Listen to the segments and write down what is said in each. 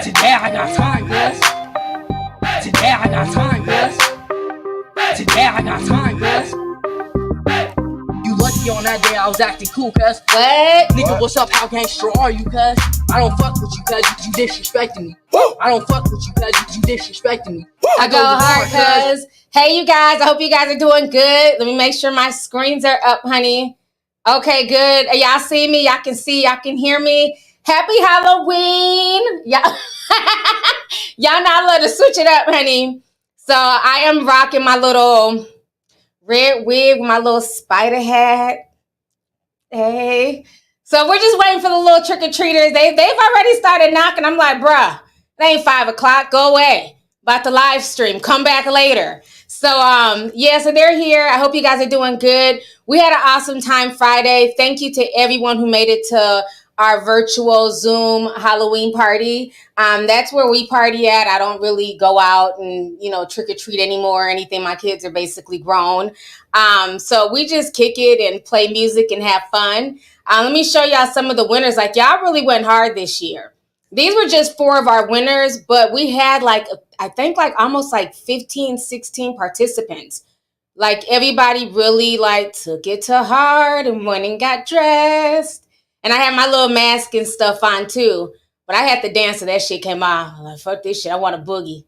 Today I got time, cuz. Today I got time, cuz. Today I got time, cuz. You lucky on that day I was acting cool, cuz. What? Nigga, what's up? How gangster are you, cuz? I don't fuck with you, cuz you disrespecting me. I don't fuck with you, cuz you disrespecting me. I go hard, cuz. Hey, you guys. I hope you guys are doing good. Let me make sure my screens are up, honey. Okay, good. Y'all see me? Y'all can see. Y'all can hear me. Happy Halloween. Y'all, y'all not allowed to switch it up, honey. So I am rocking my little red wig with my little spider hat. Hey. So we're just waiting for the little trick-or-treaters. They've already started knocking. I'm like, bruh, it ain't 5 o'clock. Go away. About the live stream. Come back later. So yeah, so they're here. I hope you guys are doing good. We had an awesome time Friday. Thank you to everyone who made it to our virtual Zoom Halloween party. That's where we party at. I don't really go out and, trick or treat anymore or anything. My kids are basically grown. So we just kick it and play music and have fun. Let me show y'all some of the winners. Like, y'all really went hard this year. These were just 4 of our winners, but we had I think almost 15, 16 participants. Like, everybody really took it to heart and went and got dressed. And I had my little mask and stuff on too. But I had to dance so that shit came out. I'm like, fuck this shit. I want a boogie.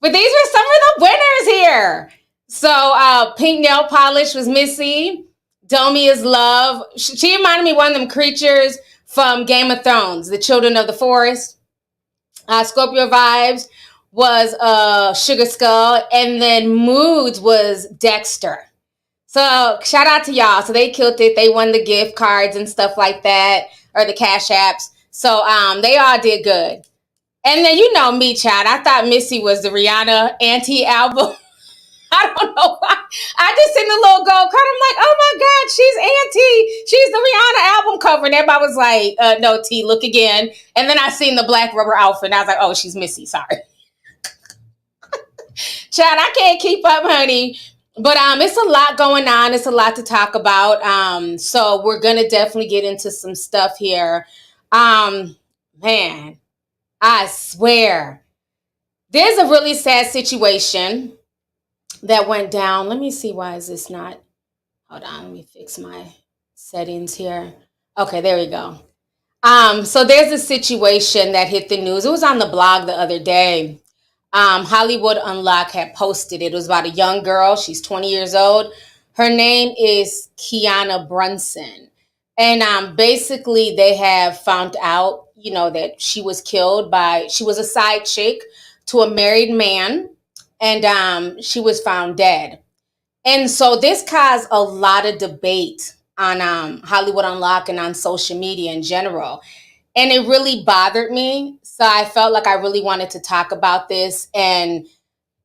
But these were some of the winners here. So Pink Nail Polish was Missy. Domi is Love. She reminded me of one of them creatures from Game of Thrones, the Children of the Forest. Scorpio Vibes was Sugar Skull. And then Moods was Dexter. So shout out to y'all. So they killed it. They won the gift cards and stuff like that, or the cash apps. So they all did good. And then you know me, Chad. I thought Missy was the Rihanna Auntie album. I don't know why. I just seen the little gold card. I'm like, oh my God, she's Auntie. She's the Rihanna album cover. And everybody was like, no, T, look again. And then I seen the black rubber outfit. And I was like, oh, she's Missy. Sorry. Chad, I can't keep up, honey. But it's a lot going on. It's a lot to talk about. So we're going to definitely get into some stuff here. Man, I swear. There's a really sad situation that went down. Let me see, why is this not? Hold on, let me fix my settings here. Okay, there we go. So there's a situation that hit the news. It was on the blog the other day. Hollywood Unlocked had posted it. It was about a young girl. She's 20 years old. Her name is Kiana Brunson. And basically they have found out, that she was killed she was a side chick to a married man. And she was found dead. And so this caused a lot of debate on Hollywood Unlocked and on social media in general. And it really bothered me. So I felt like I really wanted to talk about this and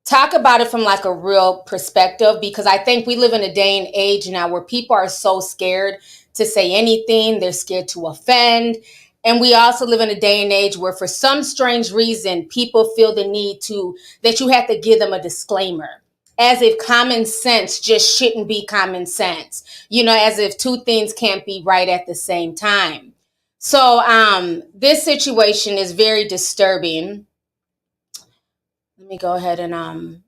talk about it from a real perspective, because I think we live in a day and age now where people are so scared to say anything. They're scared to offend. And we also live in a day and age where, for some strange reason, people feel the need that you have to give them a disclaimer, as if common sense just shouldn't be common sense, as if two things can't be right at the same time. So this situation is very disturbing. Let me go ahead and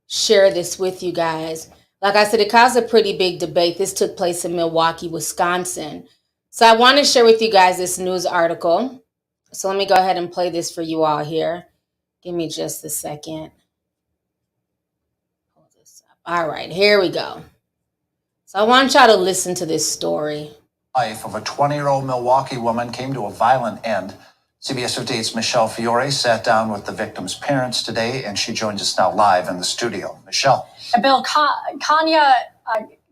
share this with you guys. Like I said, it caused a pretty big debate. This took place in Milwaukee, Wisconsin. So I want to share with you guys this news article. So let me go ahead and play this for you all here. Give me just a second. Hold this up. All right, here we go. So I want y'all to listen to this story. Life of a 20-year-old Milwaukee woman came to a violent end. CBS 58's Michelle Fiore sat down with the victim's parents today, and she joins us now live in the studio. Michelle. Bill,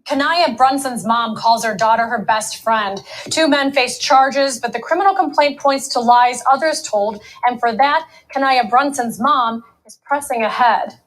Kanaya Brunson's mom calls her daughter her best friend. 2 men face charges, but the criminal complaint points to lies others told, and for that, Kanaya Brunson's mom is pressing ahead.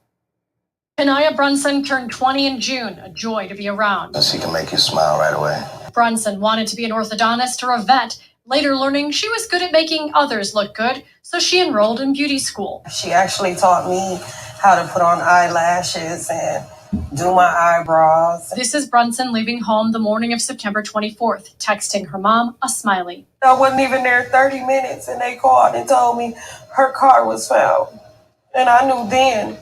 Kanaya Brunson turned 20 in June, a joy to be around. She can make you smile right away. Brunson wanted to be an orthodontist or a vet, later learning she was good at making others look good, so she enrolled in beauty school. She actually taught me how to put on eyelashes and do my eyebrows. This is Brunson leaving home the morning of September 24th, texting her mom a smiley. I wasn't even there 30 minutes and they called and told me her car was found. And I knew then,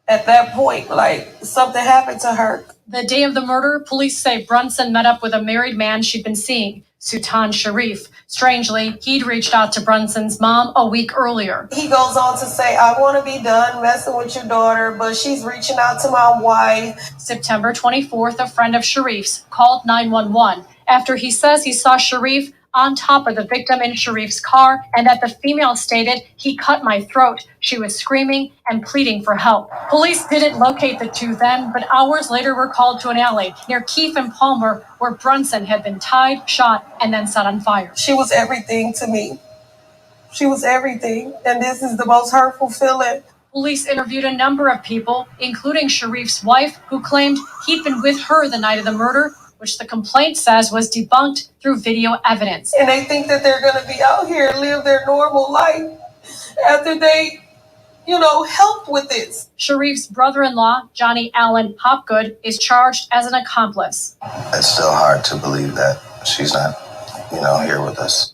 at that point, like something happened to her. The day of the murder, police say Brunson met up with a married man she'd been seeing, Sultan Sharif. Strangely, he'd reached out to Brunson's mom a week earlier. He goes on to say, I want to be done messing with your daughter, but she's reaching out to my wife. September 24th, a friend of Sharif's called 911 after he says he saw Sharif on top of the victim in Sharif's car and that the female stated, "He cut my throat." She was screaming and pleading for help. Police didn't locate the two then, but hours later were called to an alley near Keefe and Palmer where Brunson had been tied, shot, and then set on fire. She was everything to me. She was everything. And this is the most hurtful feeling. Police interviewed a number of people, including Sharif's wife, who claimed he'd been with her the night of the murder, which the complaint says was debunked through video evidence. And they think that they're going to be out here and live their normal life after they, helped with this. Sharif's brother-in-law, Johnny Allen Hopgood, is charged as an accomplice. It's still hard to believe that she's not, here with us.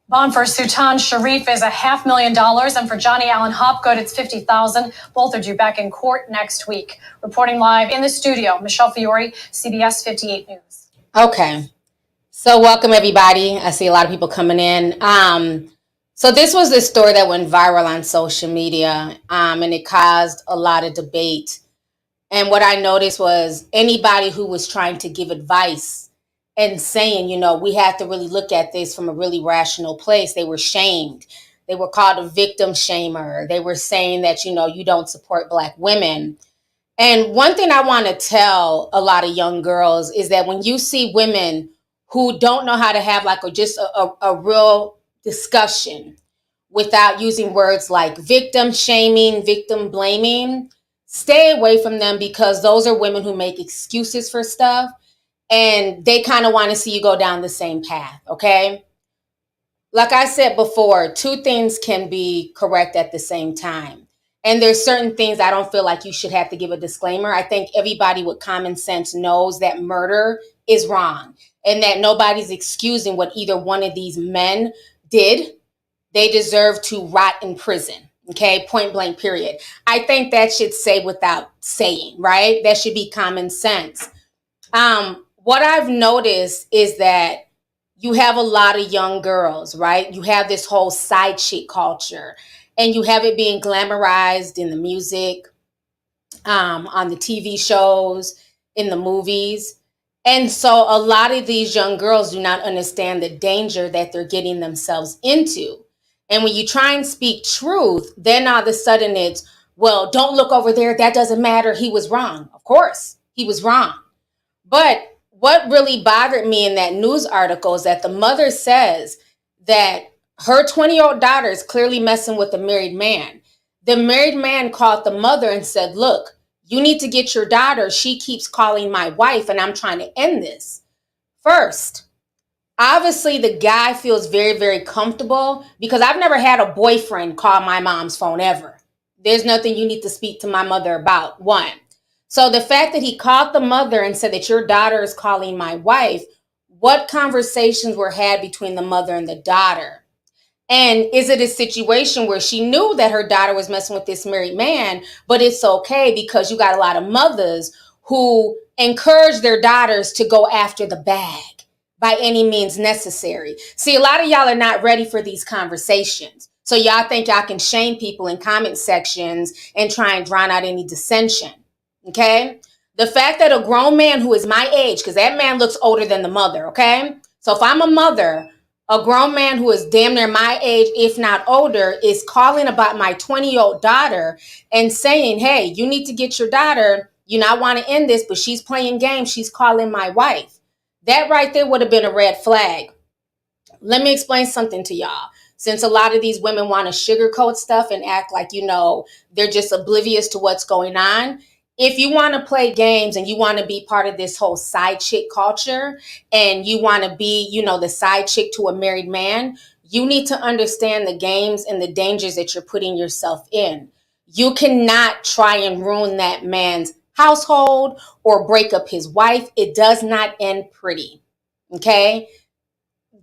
Bond for Sultan Sharif is $500,000, and for Johnny Allen Hopgood, it's $50,000. Both are due back in court next week. Reporting live in the studio, Michelle Fiore, CBS 58 News. Okay. So welcome, everybody. I see a lot of people coming in. So this was the story that went viral on social media, and it caused a lot of debate. And what I noticed was anybody who was trying to give advice and saying, we have to really look at this from a really rational place, they were shamed. They were called a victim shamer. They were saying that, you don't support Black women. And one thing I want to tell a lot of young girls is that when you see women who don't know how to have a real discussion without using words like victim shaming, victim blaming, stay away from them, because those are women who make excuses for stuff and they kind of want to see you go down the same path. Okay. Like I said before, two things can be correct at the same time. And there's certain things I don't feel like you should have to give a disclaimer. I think everybody with common sense knows that murder is wrong and that nobody's excusing what either one of these men did. They deserve to rot in prison. Okay, point blank, period. I think that should say without saying, right? That should be common sense. What I've noticed is that you have a lot of young girls, right? You have this whole side chick culture, and you have it being glamorized in the music, on the TV shows, in the movies. And so a lot of these young girls do not understand the danger that they're getting themselves into. And when you try and speak truth, then all of a sudden it's, well, don't look over there. That doesn't matter. He was wrong. Of course, he was wrong. But what really bothered me in that news article is that the mother says that her 20-year-old daughter is clearly messing with a married man. The married man called the mother and said, look, you need to get your daughter. She keeps calling my wife and I'm trying to end this. First, obviously, the guy feels very, very comfortable, because I've never had a boyfriend call my mom's phone ever. There's nothing you need to speak to my mother about, one. So the fact that he called the mother and said that your daughter is calling my wife, what conversations were had between the mother and the daughter? And is it a situation where she knew that her daughter was messing with this married man, but it's okay because you got a lot of mothers who encourage their daughters to go after the bag by any means necessary? See, a lot of y'all are not ready for these conversations. So y'all think y'all can shame people in comment sections and try and drown out any dissension. Okay? The fact that a grown man who is my age, because that man looks older than the mother, okay? So if I'm a mother, a grown man who is damn near my age, if not older, is calling about my 20-year-old daughter and saying, hey, you need to get your daughter, I want to end this, but she's playing games. She's calling my wife. That right there would have been a red flag. Let me explain something to y'all. Since a lot of these women want to sugarcoat stuff and act like, they're just oblivious to what's going on. If you want to play games and you want to be part of this whole side chick culture and you want to be, the side chick to a married man, you need to understand the games and the dangers that you're putting yourself in. You cannot try and ruin that man's household or break up his wife. It does not end pretty. Okay?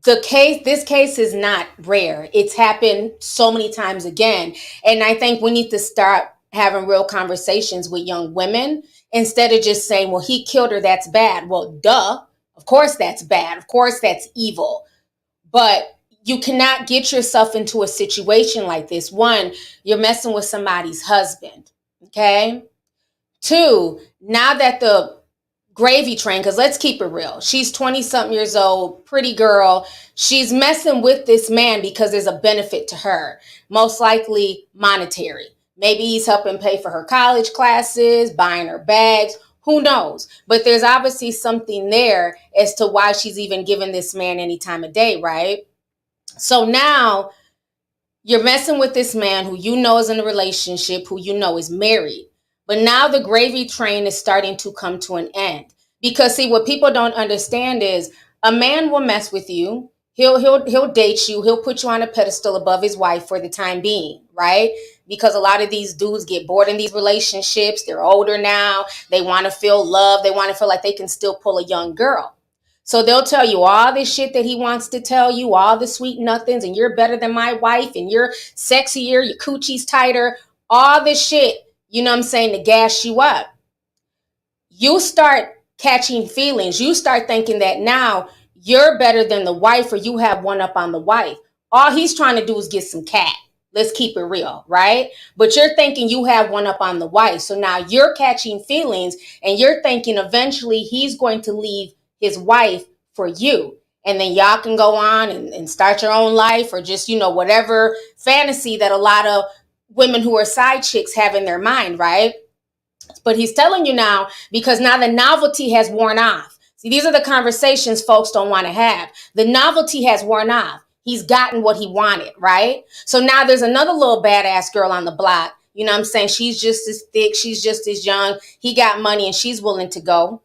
This case is not rare. It's happened so many times again. And I think we need to start having real conversations with young women instead of just saying, well, he killed her, that's bad. Well, duh. Of course that's bad. Of course that's evil. But you cannot get yourself into a situation like this. One, you're messing with somebody's husband. Okay? Two, now that the gravy train, because let's keep it real, she's 20 something years old, pretty girl, she's messing with this man because there's a benefit to her, most likely monetary. Maybe he's helping pay for her college classes, buying her bags, who knows? But there's obviously something there as to why she's even giving this man any time of day, right? So now you're messing with this man who you know is in a relationship, who you know is married. But now the gravy train is starting to come to an end. Because see, what people don't understand is a man will mess with you. He'll date you. He'll put you on a pedestal above his wife for the time being, right? Because a lot of these dudes get bored in these relationships. They're older now. They want to feel love. They want to feel like they can still pull a young girl. So they'll tell you all this shit that he wants to tell you, all the sweet nothings, and you're better than my wife, and you're sexier, your coochie's tighter, all this shit, you know what I'm saying, to gas you up. You start catching feelings. You start thinking that now you're better than the wife, or you have one up on the wife. All he's trying to do is get some cat. Let's keep it real, right? But you're thinking you have one up on the wife. So now you're catching feelings, and you're thinking eventually he's going to leave his wife for you. And then y'all can go on and start your own life, or just, you know, whatever fantasy that a lot of women who are side chicks have in their mind, right? But he's telling you now, because now the novelty has worn off. See, these are the conversations folks don't want to have. The novelty has worn off. He's gotten what he wanted, right? So now there's another little badass girl on the block. You know what I'm saying? She's just as thick. She's just as young. He got money and she's willing to go.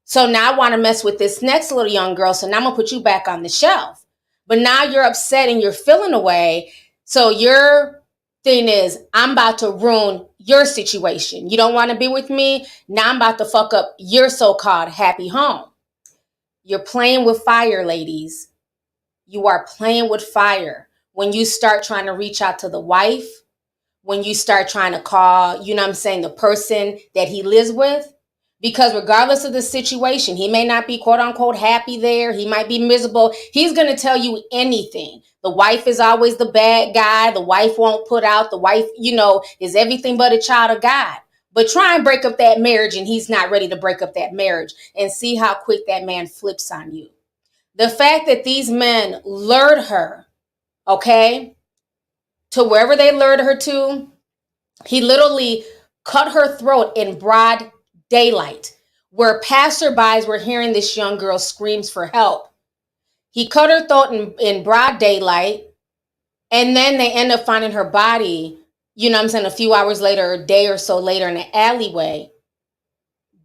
So now I want to mess with this next little young girl. So now I'm going to put you back on the shelf. But now you're upset and you're feeling away. So your thing is, I'm about to ruin your situation. You don't want to be with me? Now I'm about to fuck up your so-called happy home. You're playing with fire, ladies. You are playing with fire. When you start trying to reach out to the wife, when you start trying to call, you know what I'm saying, the person that he lives with, because regardless of the situation, he may not be quote unquote happy there. He might be miserable. He's going to tell you anything. The wife is always the bad guy. The wife won't put out. The wife, you know, is everything but a child of God. But try and break up that marriage, and he's not ready to break up that marriage, and see how quick that man flips on you. The fact that these men lured her, okay, to wherever they lured her to, he literally cut her throat in broad daylight, where passerbys were hearing this young girl screams for help. He cut her throat in broad daylight, and then they end up finding her body, you know what I'm saying, a few hours later, a day or so later, in an alleyway,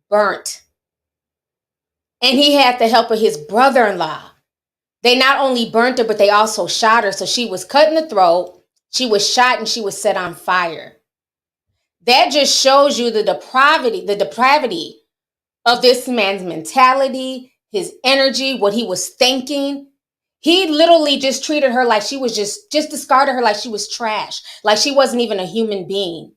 burnt. And he had the help of his brother-in-law. They not only burnt her, but they also shot her. So she was cut in the throat, she was shot, and she was set on fire. That just shows you the depravity of this man's mentality, his energy, what he was thinking. He literally just treated her like she was just discarded her like she was trash, like she wasn't even a human being.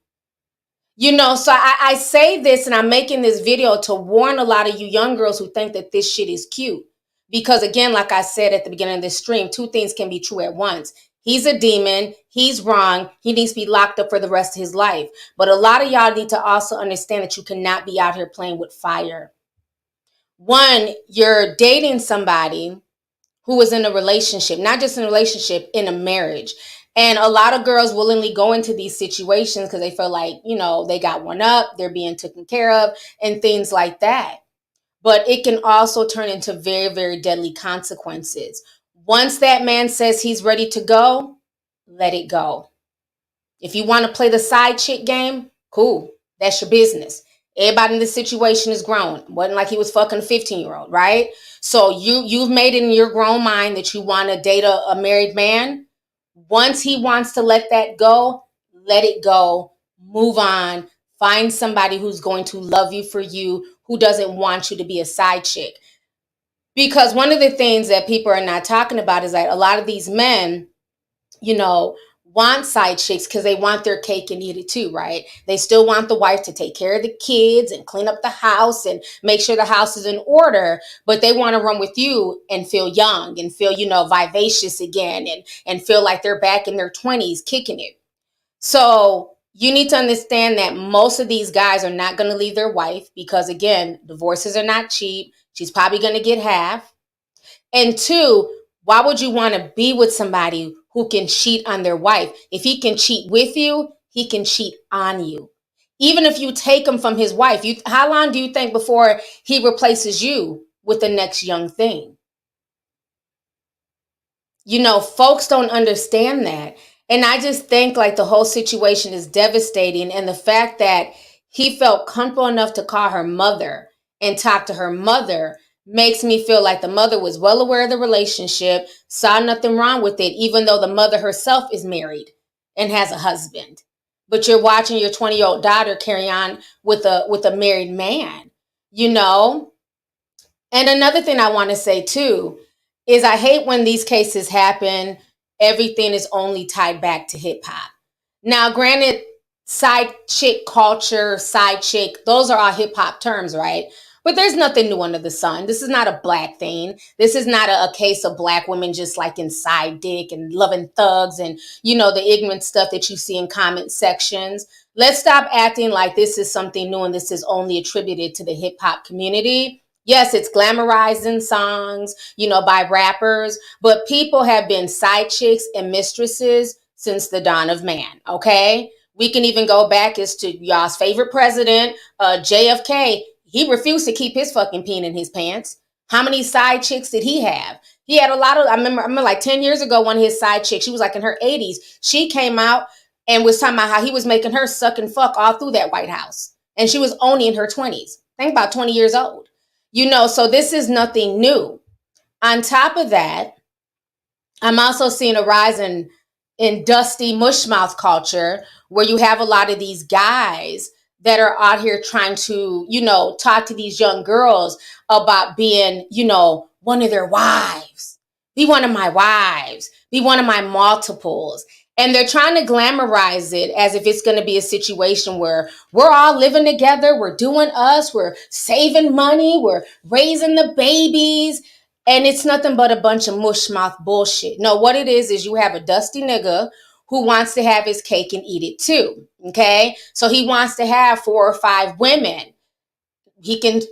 You know, so I say this, and I'm making this video to warn a lot of you young girls who think that this shit is cute. Because again, like I said at the beginning of this stream, two things can be true at once. He's a demon. He's wrong. He needs to be locked up for the rest of his life. But a lot of y'all need to also understand that you cannot be out here playing with fire. One, you're dating somebody who is in a relationship, not just in a relationship, in a marriage. And a lot of girls willingly go into these situations because they feel like, you know, they got one up, they're being taken care of, and things like that. But it can also turn into very, very deadly consequences. Once that man says he's ready to go, let it go. If you want to play the side chick game, cool. That's your business. Everybody in this situation is grown. Wasn't like he was fucking a 15-year-old, right? So you've made it in your grown mind that you want to date a married man. Once he wants to let that go, let it go. Move on. Find somebody who's going to love you for you, who doesn't want you to be a side chick. Because one of the things that people are not talking about is that a lot of these men, want side chicks because they want their cake and eat it too, right? They still want the wife to take care of the kids and clean up the house and make sure the house is in order, but they want to run with you and feel young and feel, vivacious again and feel like they're back in their 20s kicking it. So you need to understand that most of these guys are not going to leave their wife because, again, divorces are not cheap. She's probably going to get half. And two, why would you want to be with somebody who can cheat on their wife? If he can cheat with you, he can cheat on you. Even if you take him from his wife, how long do you think before he replaces you with the next young thing? Folks don't understand that. And I just think like the whole situation is devastating. And the fact that he felt comfortable enough to call her mother and talk to her mother makes me feel like the mother was well aware of the relationship, saw nothing wrong with it, even though the mother herself is married and has a husband. But you're watching your 20-year-old daughter carry on with a married man, And another thing I want to say too is I hate when these cases happen, everything is only tied back to hip hop. Now, granted, side chick culture, side chick, those are all hip hop terms, right? But there's nothing new under the sun. This is not a black thing. This is not a case of black women just liking side dick and loving thugs and, the ignorant stuff that you see in comment sections. Let's stop acting like this is something new and this is only attributed to the hip hop community. Yes, it's glamorizing songs, by rappers, but people have been side chicks and mistresses since the dawn of man, okay? We can even go back as to y'all's favorite president, JFK. He refused to keep his fucking peen in his pants. How many side chicks did he have? He had a lot of, I remember like 10 years ago, one of his side chicks, she was like in her 80s. She came out and was talking about how he was making her suck and fuck all through that White House. And she was only in her 20s. Think about 20 years old. So this is nothing new. On top of that, I'm also seeing a rise in dusty mushmouth culture where you have a lot of these guys that are out here trying to, talk to these young girls about being, one of their wives. Be one of my wives. Be one of my multiples. And they're trying to glamorize it as if it's going to be a situation where we're all living together. We're doing us. We're saving money. We're raising the babies. And it's nothing but a bunch of mushmouth bullshit. No, what it is you have a dusty nigga who wants to have his cake and eat it too. Okay? So he wants to have 4 or 5 women. He can,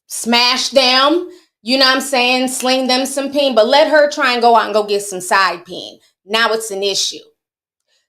smash them. You know what I'm saying? Sling them some peen. But let her try and go out and go get some side peen. Now it's an issue.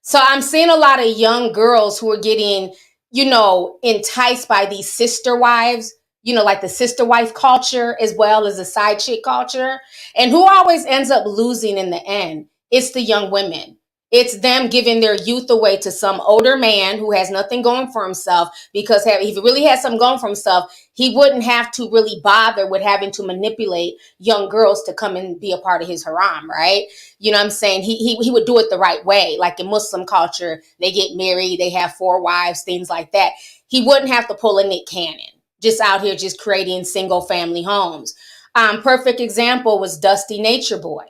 So I'm seeing a lot of young girls who are getting, enticed by these sister wives, like the sister wife culture as well as the side chick culture. And who always ends up losing in the end? It's the young women. It's them giving their youth away to some older man who has nothing going for himself, because if he really had something going for himself, he wouldn't have to really bother with having to manipulate young girls to come and be a part of his haram, right? You know what I'm saying? He would do it the right way. Like in Muslim culture, they get married, they have 4 wives, things like that. He wouldn't have to pull a Nick Cannon, just out here just creating single family homes. Perfect example was Dusty Nature Boy.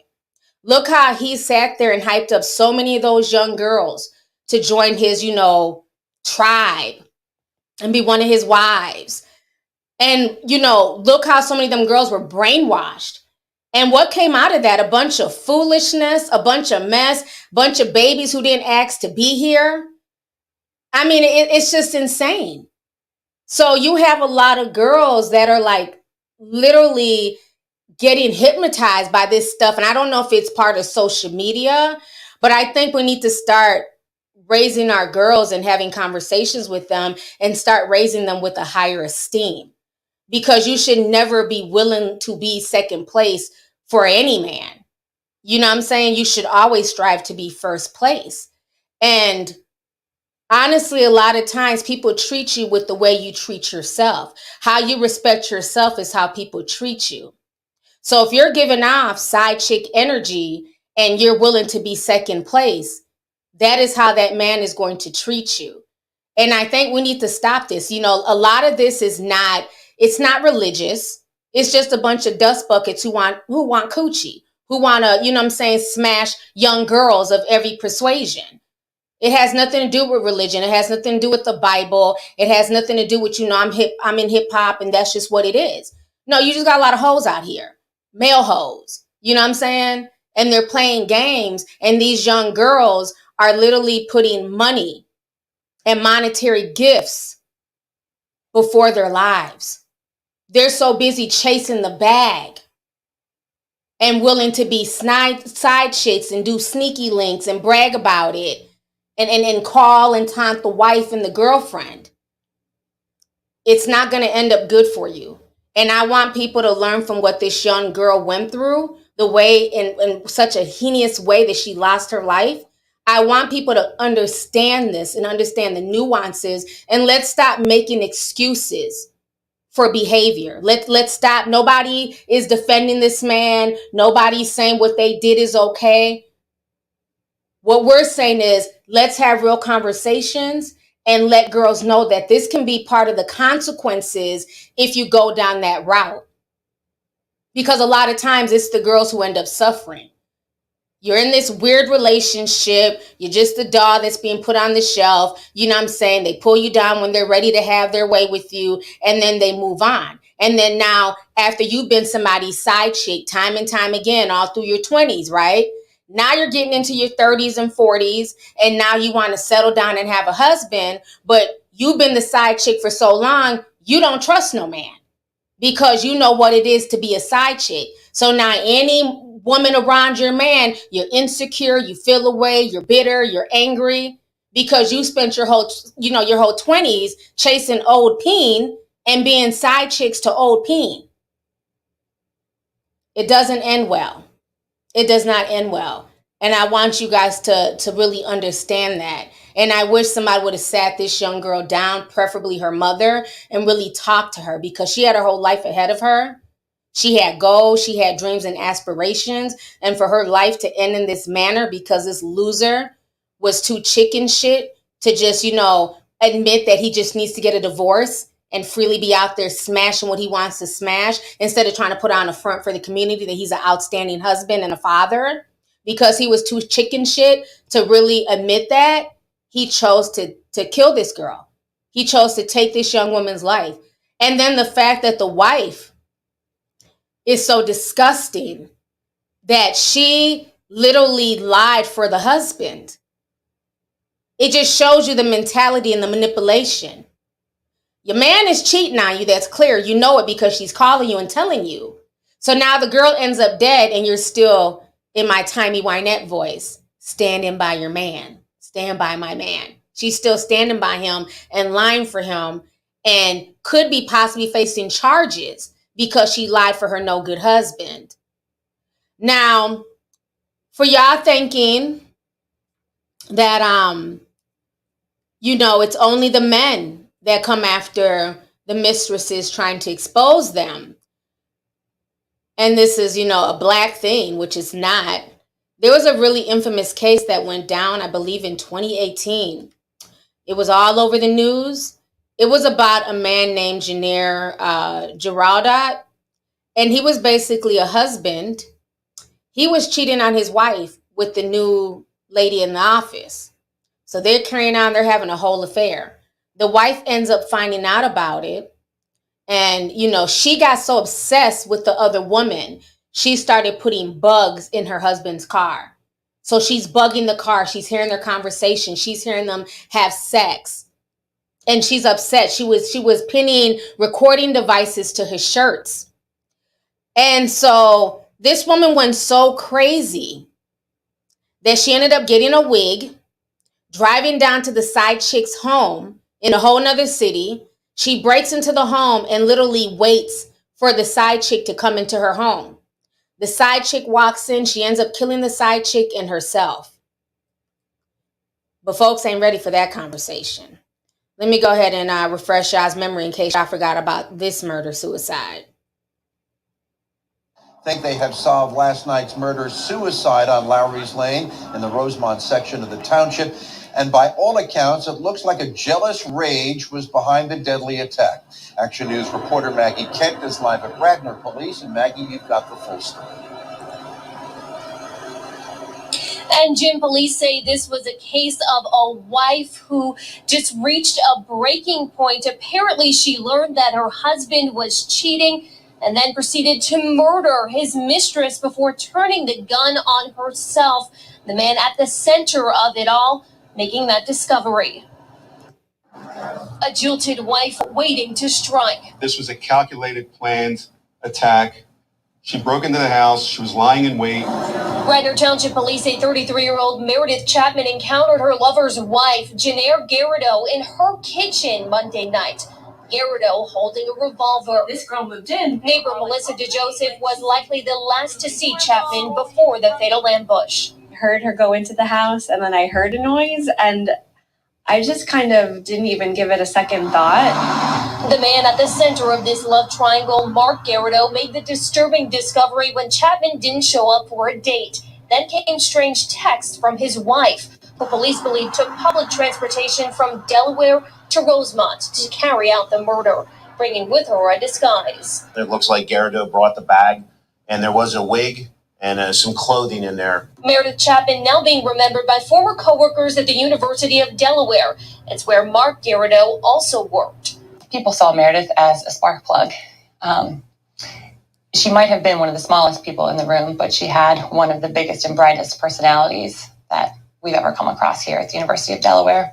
Look how he sat there and hyped up so many of those young girls to join his, tribe and be one of his wives. And, look how so many of them girls were brainwashed. And what came out of that? A bunch of foolishness, a bunch of mess, bunch of babies who didn't ask to be here. I mean, it's just insane. So you have a lot of girls that are like literally getting hypnotized by this stuff. And I don't know if it's part of social media, but I think we need to start raising our girls and having conversations with them and start raising them with a higher esteem, because you should never be willing to be second place for any man. You know what I'm saying? You should always strive to be first place. And honestly, a lot of times people treat you with the way you treat yourself. How you respect yourself is how people treat you. So if you're giving off side chick energy and you're willing to be second place, that is how that man is going to treat you. And I think we need to stop this. You know, a lot of this is not, it's not religious. It's just a bunch of dust buckets who want coochie, who want to, you know what I'm saying, smash young girls of every persuasion. It has nothing to do with religion. It has nothing to do with the Bible. It has nothing to do with, you know, I'm in hip hop and that's just what it is. No, you just got a lot of hoes out here. Male hoes. You know what I'm saying? And they're playing games, and these young girls are literally putting money and monetary gifts before their lives. They're so busy chasing the bag and willing to be side chicks and do sneaky links and brag about it and call and taunt the wife and the girlfriend. It's not going to end up good for you. And I want people to learn from what this young girl went through, the way in such a heinous way that she lost her life. I want people to understand this and understand the nuances, and let's stop making excuses for behavior. Let's stop. Nobody is defending this man. Nobody's saying what they did is okay. What we're saying is, let's have real conversations and let girls know that this can be part of the consequences if you go down that route. Because a lot of times it's the girls who end up suffering. You're in this weird relationship. You're just the doll that's being put on the shelf. You know what I'm saying? They pull you down when they're ready to have their way with you, and then they move on. And then now, after you've been somebody's side chick time and time again, all through your 20s, right? Now you're getting into your 30s and 40s, and now you want to settle down and have a husband, but you've been the side chick for so long, you don't trust no man because you know what it is to be a side chick. So now any woman around your man, you're insecure, you feel away, you're bitter, you're angry because you spent your whole 20s chasing old peen and being side chicks to old peen. It doesn't end well. It does not end well. And I want you guys to really understand that. And I wish somebody would have sat this young girl down, preferably her mother, and really talked to her, because she had her whole life ahead of her. She had goals, she had dreams and aspirations. And for her life to end in this manner because this loser was too chicken shit to just, admit that he just needs to get a divorce and freely be out there smashing what he wants to smash, instead of trying to put on a front for the community that he's an outstanding husband and a father, because he was too chicken shit to really admit that, he chose to kill this girl. He chose to take this young woman's life. And then the fact that the wife is so disgusting that she literally lied for the husband. It just shows you the mentality and the manipulation. Your man is cheating on you. That's clear. You know it because she's calling you and telling you. So now the girl ends up dead, and you're still, in my Timey Wynette voice, standing by your man. Stand by my man. She's still standing by him and lying for him, and could be possibly facing charges because she lied for her no good husband. Now, for y'all thinking that it's only the men that come after the mistresses trying to expose them, and this is a black thing, which is not. There was a really infamous case that went down, I believe, in 2018. It was all over the news. It was about a man named Janair Giraldat, and he was basically a husband. He was cheating on his wife with the new lady in the office. So they're carrying on, they're having a whole affair. The wife ends up finding out about it. And, she got so obsessed with the other woman, she started putting bugs in her husband's car. So she's bugging the car. She's hearing their conversation. She's hearing them have sex. And she's upset. She was pinning recording devices to his shirts. And so this woman went so crazy that she ended up getting a wig, driving down to the side chick's home in a whole nother city. She breaks into the home and literally waits for the side chick to come into her home. The side chick walks in. She ends up killing the side chick and herself. But folks ain't ready for that conversation. Let me go ahead and refresh y'all's memory in case I forgot about this murder-suicide. think they have solved last night's murder-suicide on Lowry's Lane in the Rosemont section of the township. And by all accounts, it looks like a jealous rage was behind the deadly attack. Action News reporter Maggie Kent is live at Radnor Police. And Maggie, you've got the full story. And Jim, police say this was a case of a wife who just reached a breaking point. Apparently, she learned that her husband was cheating and then proceeded to murder his mistress before turning the gun on herself. The man at the center of it all, making that discovery. A jilted wife waiting to strike. This was a calculated, planned attack. She broke into the house. She was lying in wait. Radnor Township police say 33-year-old Meredith Chapman encountered her lover's wife, Janaire Garrido, in her kitchen Monday night. Garrido holding a revolver. This girl moved in. Neighbor Melissa DeJoseph was likely the last to see Chapman before the fatal ambush. I heard her go into the house, and then I heard a noise, and I just kind of didn't even give it a second thought. The man at the center of this love triangle, Mark Garrido, made the disturbing discovery when Chapman didn't show up for a date. Then came strange texts from his wife, who police believe took public transportation from Delaware to Rosemont to carry out the murder, bringing with her a disguise. It looks like Garrido brought the bag, and there was a wig and some clothing in there. Meredith Chapman now being remembered by former co-workers at the University of Delaware. It's where Mark Garrido also worked. People saw Meredith as a spark plug. She might have been one of the smallest people in the room, but she had one of the biggest and brightest personalities that we've ever come across here at the University of Delaware.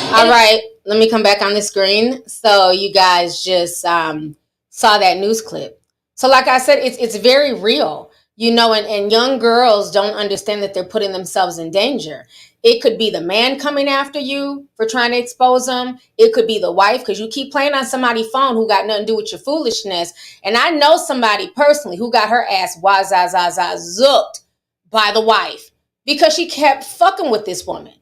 All right, let me come back on the screen. So you guys just saw that news clip. So like I said, it's very real, you know, and young girls don't understand that they're putting themselves in danger. It could be the man coming after you for trying to expose them. It could be the wife, because you keep playing on somebody's phone who got nothing to do with your foolishness. And I know somebody personally who got her ass zooked by the wife because she kept fucking with this woman.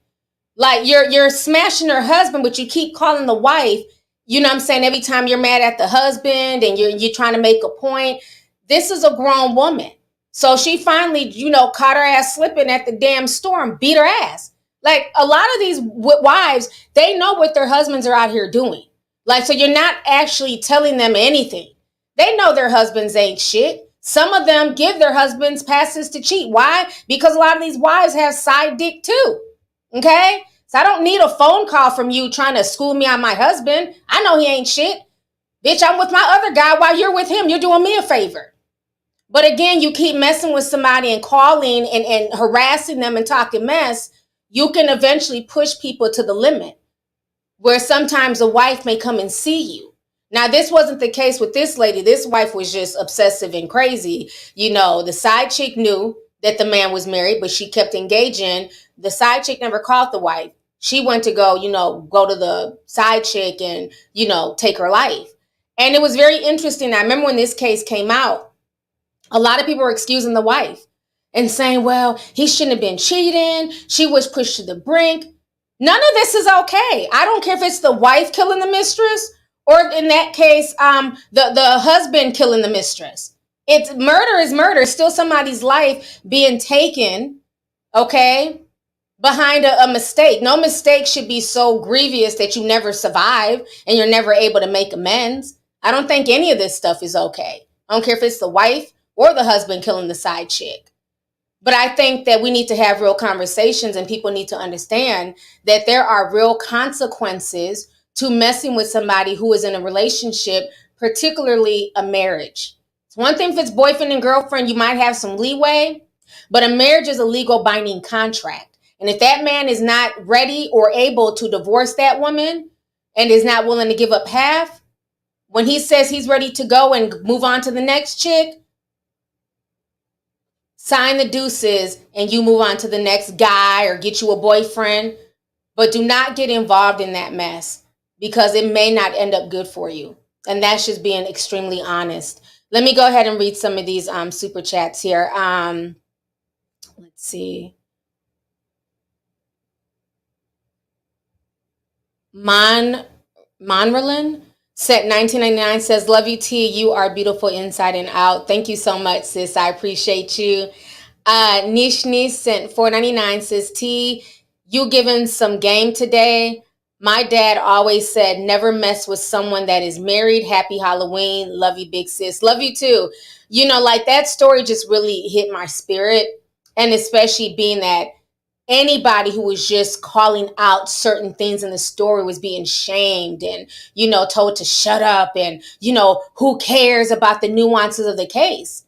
Like you're smashing her husband, but you keep calling the wife. You know what I'm saying? Every time you're mad at the husband and you're trying to make a point. This is a grown woman. So she finally, you know, caught her ass slipping at the damn store and beat her ass. Like a lot of these wives, they know what their husbands are out here doing. Like, so you're not actually telling them anything. They know their husbands ain't shit. Some of them give their husbands passes to cheat. Why? Because a lot of these wives have side dick too. Okay? So I don't need a phone call from you trying to school me on my husband. I know he ain't shit. Bitch, I'm with my other guy while you're with him. You're doing me a favor. But again, you keep messing with somebody and calling and harassing them and talking mess, you can eventually push people to the limit where sometimes a wife may come and see you. Now, this wasn't the case with this lady. This wife was just obsessive and crazy. You know, the side chick knew that the man was married, but she kept engaging. The side chick never called the wife. She went to go to the side chick and, take her life. And it was very interesting. I remember when this case came out, a lot of people were excusing the wife and saying, well, he shouldn't have been cheating. She was pushed to the brink. None of this is okay. I don't care if it's the wife killing the mistress or in that case, the husband killing the mistress. It's murder is murder. It's still somebody's life being taken, okay, behind a mistake. No mistake should be so grievous that you never survive and you're never able to make amends. I don't think any of this stuff is okay. I don't care if it's the wife or the husband killing the side chick. But I think that we need to have real conversations and people need to understand that there are real consequences to messing with somebody who is in a relationship, particularly a marriage. It's one thing if it's boyfriend and girlfriend, you might have some leeway, but a marriage is a legal binding contract. And if that man is not ready or able to divorce that woman and is not willing to give up half, when he says he's ready to go and move on to the next chick, sign the deuces and you move on to the next guy or get you a boyfriend. But do not get involved in that mess because it may not end up good for you. And that's just being extremely honest. Let me go ahead and read some of these super chats here. Let's see. Monrelin Set 1999 says, love you, T. You are beautiful inside and out. Thank you so much, sis. I appreciate you. Nish sent 499 says, T, you giving some game today. My dad always said, never mess with someone that is married. Happy Halloween. Love you, big sis. Love you too. You know, like that story just really hit my spirit. And especially being that anybody who was just calling out certain things in the story was being shamed and, you know, told to shut up and, you know, who cares about the nuances of the case?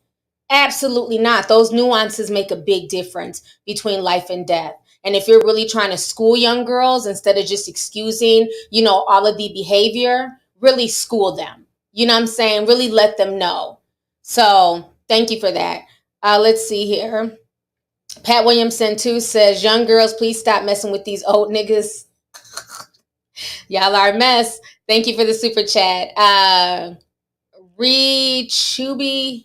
Absolutely not. Those nuances make a big difference between life and death. And if you're really trying to school young girls instead of just excusing, you know, all of the behavior, really school them. You know what I'm saying? Really let them know. So thank you for that. Let's see here. Pat Williamson too says, young girls, please stop messing with these old niggas. Y'all are a mess. Thank you for the super chat. Raichu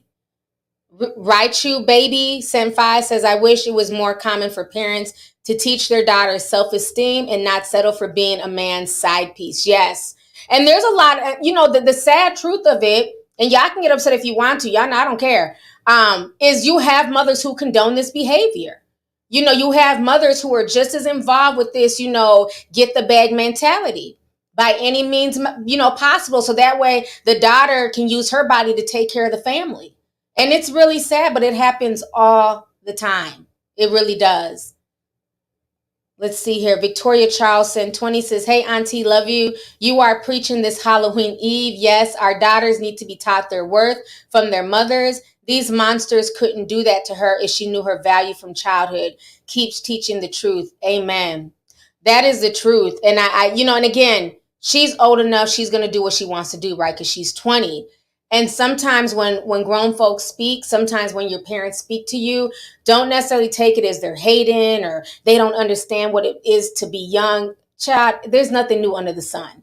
Baby Senpai says, I wish it was more common for parents to teach their daughters self-esteem and not settle for being a man's side piece. Yes. And there's a lot of, you know, the sad truth of it, and y'all can get upset if you want to. Y'all know I don't care. Is you have mothers who condone this behavior. You know, you have mothers who are just as involved with this, you know, get the bag mentality by any means, you know, possible. So that way the daughter can use her body to take care of the family. And it's really sad, but it happens all the time. It really does. Let's see here. Victoria Charleston, 20 says, hey, auntie, love you. You are preaching this Halloween Eve. Yes, our daughters need to be taught their worth from their mothers. These monsters couldn't do that to her if she knew her value from childhood. Keeps teaching the truth. Amen. That is the truth. And I you know, and again, she's old enough. She's going to do what she wants to do, right? Because she's 20. And sometimes when grown folks speak, sometimes when your parents speak to you, don't necessarily take it as they're hating or they don't understand what it is to be young. Child, there's nothing new under the sun.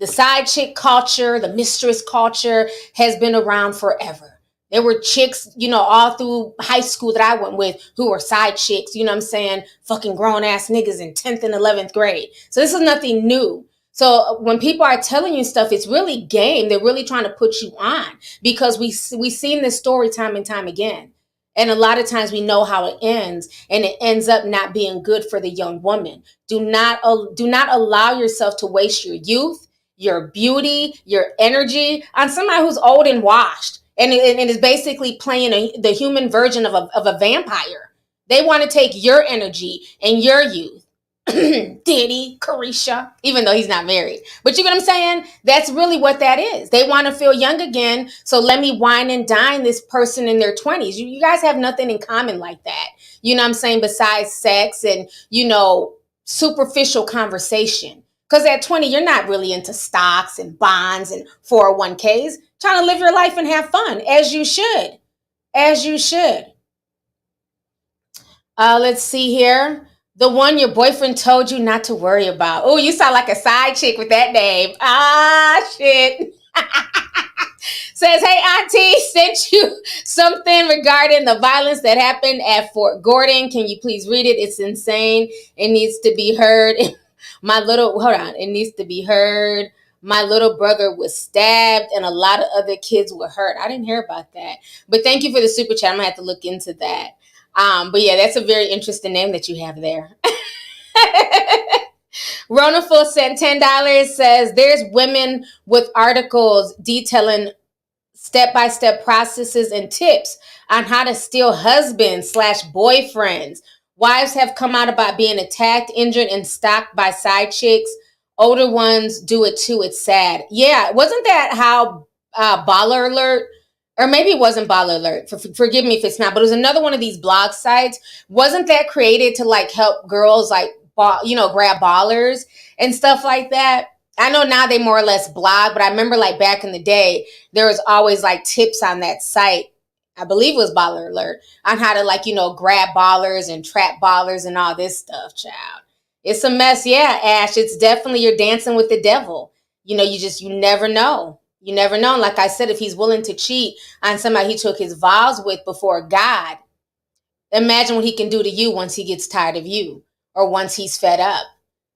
The side chick culture, the mistress culture has been around forever. There were chicks, you know, all through high school that I went with who were side chicks, you know what I'm saying? Fucking grown ass niggas in 10th and 11th grade. So this is nothing new. So when people are telling you stuff, it's really game. They're really trying to put you on because we've seen this story time and time again. And a lot of times we know how it ends, and it ends up not being good for the young woman. Do not allow yourself to waste your youth, your beauty, your energy on somebody who's old and washed and is basically playing the human version of a vampire. They want to take your energy and your youth. Diddy, Carisha, even though he's not married. But you get what I'm saying? That's really what that is. They want to feel young again. So let me wine and dine this person in their 20s. You guys have nothing in common like that. You know what I'm saying? Besides sex and, you know, superficial conversation. Because at 20, you're not really into stocks and bonds and 401ks. Trying to live your life and have fun, as you should. As you should. Let's see here. The one your boyfriend told you not to worry about. Oh, you sound like a side chick with that name. Ah, shit. Says, hey, auntie, sent you something regarding the violence that happened at Fort Gordon. Can you please read it? It's insane. It needs to be heard. It needs to be heard. My little brother was stabbed and a lot of other kids were hurt. I didn't hear about that. But thank you for the super chat. I'm going to have to look into that. But yeah, that's a very interesting name that you have there. Ronaful sent $10, says there's women with articles detailing step-by-step processes and tips on how to steal husbands/boyfriends. Wives have come out about being attacked, injured, and stalked by side chicks. Older ones do it too. It's sad. Yeah, wasn't that how Baller Alert, or maybe it wasn't Baller Alert, forgive me if it's not, but it was another one of these blog sites. Wasn't that created to like help girls like, you know, grab ballers and stuff like that? I know now they more or less blog, but I remember like back in the day, there was always like tips on that site. I believe it was Baller Alert on how to like, you know, grab ballers and trap ballers and all this stuff, child. It's a mess. Yeah, Ash, it's definitely, you're dancing with the devil. You know, you never know. You never know. Like I said, if he's willing to cheat on somebody he took his vows with before God, imagine what he can do to you once he gets tired of you or once he's fed up.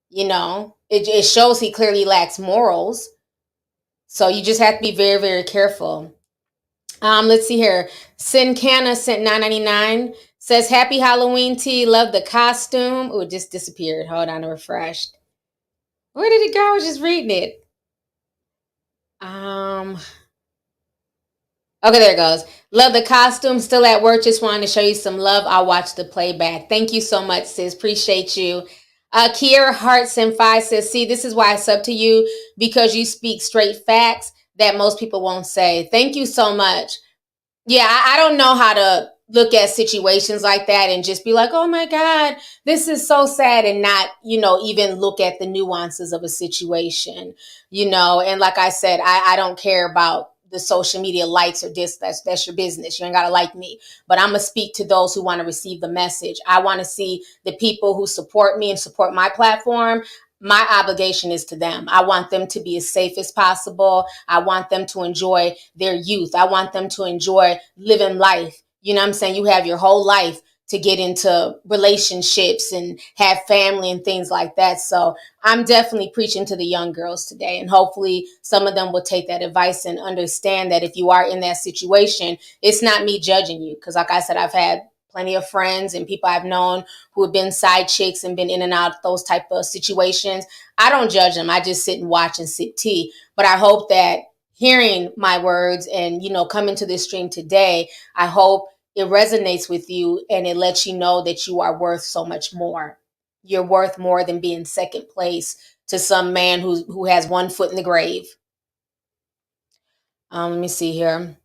You know, it shows he clearly lacks morals. So you just have to be very, very careful. Let's see here. Sincana sent $9.99. Says, happy Halloween T. Love the costume. Oh, it just disappeared. Hold on, I refreshed. Where did it go? I was just reading it. Okay, there it goes. Love the costume. Still at work. Just wanted to show you some love. I'll watch the playback. Thank you so much, sis. Appreciate you. Kiera Hart Senpai says, see, this is why I sub to you, because you speak straight facts that most people won't say. Thank you so much. Yeah, I don't know how to look at situations like that and just be like, oh my God, this is so sad, and not, even look at the nuances of a situation, and like I said, I don't care about the social media likes or dis. That's your business. You ain't gotta like me, but I'm gonna speak to those who want to receive the message. I want to see the people who support me and support my platform. My obligation is to them. I want them to be as safe as possible. I want them to enjoy their youth. I want them to enjoy living life. You know what I'm saying? You have your whole life to get into relationships and have family and things like that. So I'm definitely preaching to the young girls today. And hopefully some of them will take that advice and understand that if you are in that situation, it's not me judging you. Because like I said, I've had plenty of friends and people I've known who have been side chicks and been in and out of those type of situations. I don't judge them. I just sit and watch and sip tea. But I hope that hearing my words and, coming to this stream today, I hope it resonates with you and it lets you know that you are worth so much more. You're worth more than being second place to some man who has one foot in the grave. Let me see here.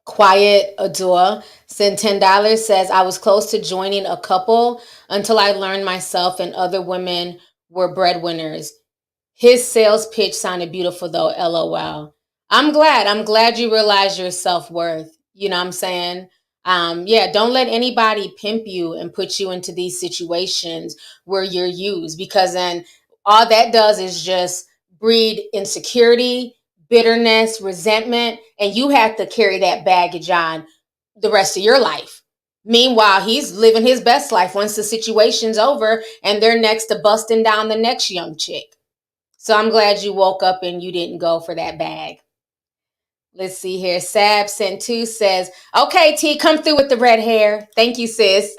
Quiet Adore sent $10, says, I was close to joining a couple until I learned myself and other women were breadwinners. His sales pitch sounded beautiful though, LOL. I'm glad you realize your self-worth. You know what I'm saying? Yeah, don't let anybody pimp you and put you into these situations where you're used, because then all that does is just breed insecurity, bitterness, resentment, and you have to carry that baggage on the rest of your life. Meanwhile, he's living his best life once the situation's over and they're next to busting down the next young chick. So I'm glad you woke up and you didn't go for that bag. Let's see here. Sab sent 2 says, okay, T, come through with the red hair. Thank you, sis.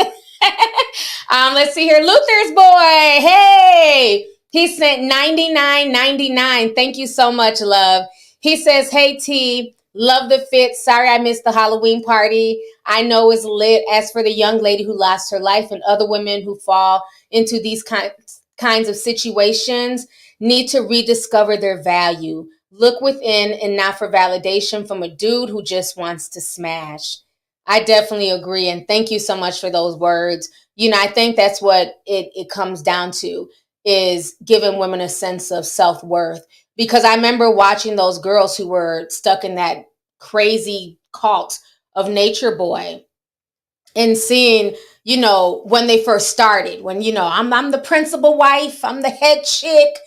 Let's see here. Luther's boy. Hey, he sent $99.99. Thank you so much, love. He says, hey, T, love the fit. Sorry I missed the Halloween party. I know it's lit. As for the young lady who lost her life and other women who fall into these kinds of situations, need to rediscover their value. Look within and not for validation from a dude who just wants to smash. I definitely agree. And thank you so much for those words. I think that's what it comes down to, is giving women a sense of self-worth. Because I remember watching those girls who were stuck in that crazy cult of Nature Boy and seeing, when they first started, when, I'm the principal wife, I'm the head chick.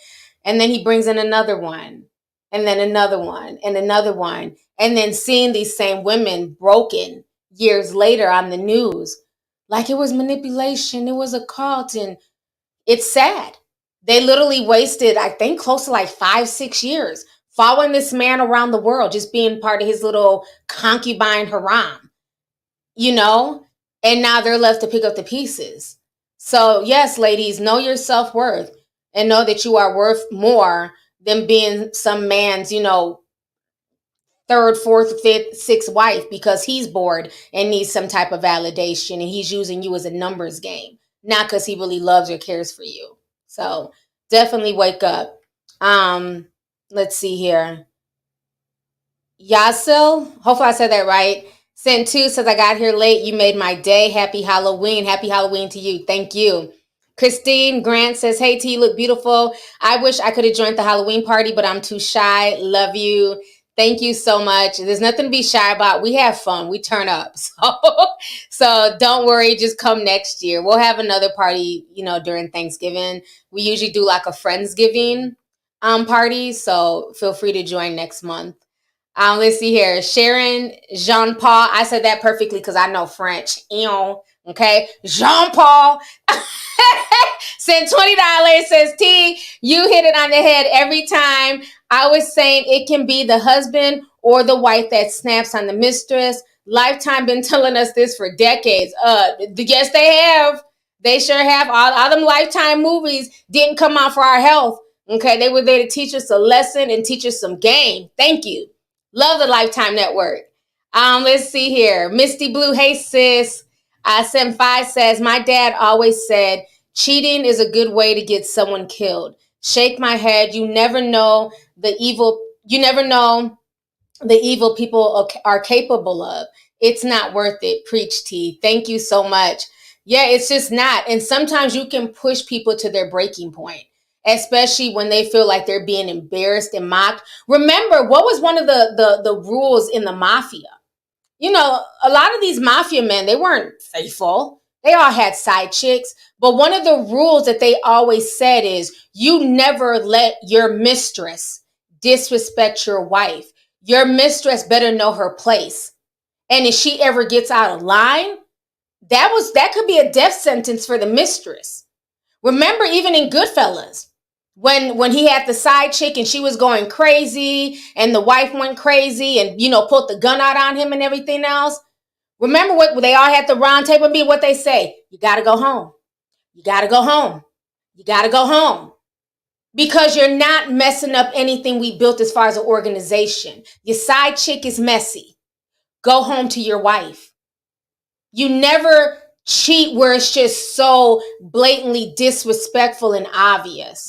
And then he brings in another one, and then another one, and another one. And then seeing these same women broken years later on the news, like it was manipulation, it was a cult, and it's sad. They literally wasted, I think, close to like 5-6 years following this man around the world, just being part of his little concubine harem, and now they're left to pick up the pieces. So yes, ladies, know your self-worth and know that you are worth more than being some man's, third, fourth, fifth, sixth wife, because he's bored and needs some type of validation, and he's using you as a numbers game, not because he really loves or cares for you. So definitely wake up. Let's see here. Yasil, hopefully I said that right. Sent 2 says, I got here late. You made my day. Happy Halloween. Happy Halloween to you. Thank you. Christine Grant says, hey, T, you look beautiful. I wish I could have joined the Halloween party, but I'm too shy. Love you. Thank you so much. There's nothing to be shy about. We have fun. We turn up. So don't worry. Just come next year. We'll have another party, during Thanksgiving. We usually do like a Friendsgiving party. So feel free to join next month. Let's see here. Sharon Jean-Paul. I said that perfectly because I know French. Okay. Jean-Paul. Sent $20. Says, T, you hit it on the head every time. I was saying it can be the husband or the wife that snaps on the mistress. Lifetime been telling us this for decades. Yes, they have. They sure have. All them Lifetime movies didn't come out for our health. Okay, they were there to teach us a lesson and teach us some game. Thank you. Love the Lifetime Network. Let's see here. Misty Blue, hey sis. Sem 5 says, my dad always said, cheating is a good way to get someone killed. Shake my head. You never know the evil people are capable of. It's not worth it. Preach, T. Thank you so much. Yeah, it's just not. And sometimes you can push people to their breaking point, especially when they feel like they're being embarrassed and mocked. Remember, what was one of the rules in the mafia? You know, a lot of these mafia men, they weren't faithful. They all had side chicks. But one of the rules that they always said is you never let your mistress disrespect your wife. Your mistress better know her place. And if she ever gets out of line, that could be a death sentence for the mistress. Remember, even in Goodfellas, when he had the side chick and she was going crazy and the wife went crazy and, pulled the gun out on him and everything else. Remember what they all had the round table be, what they say, you got to go home. You got to go home. You got to go home. Because you're not messing up anything we built as far as an organization. Your side chick is messy. Go home to your wife. You never cheat where it's just so blatantly disrespectful and obvious.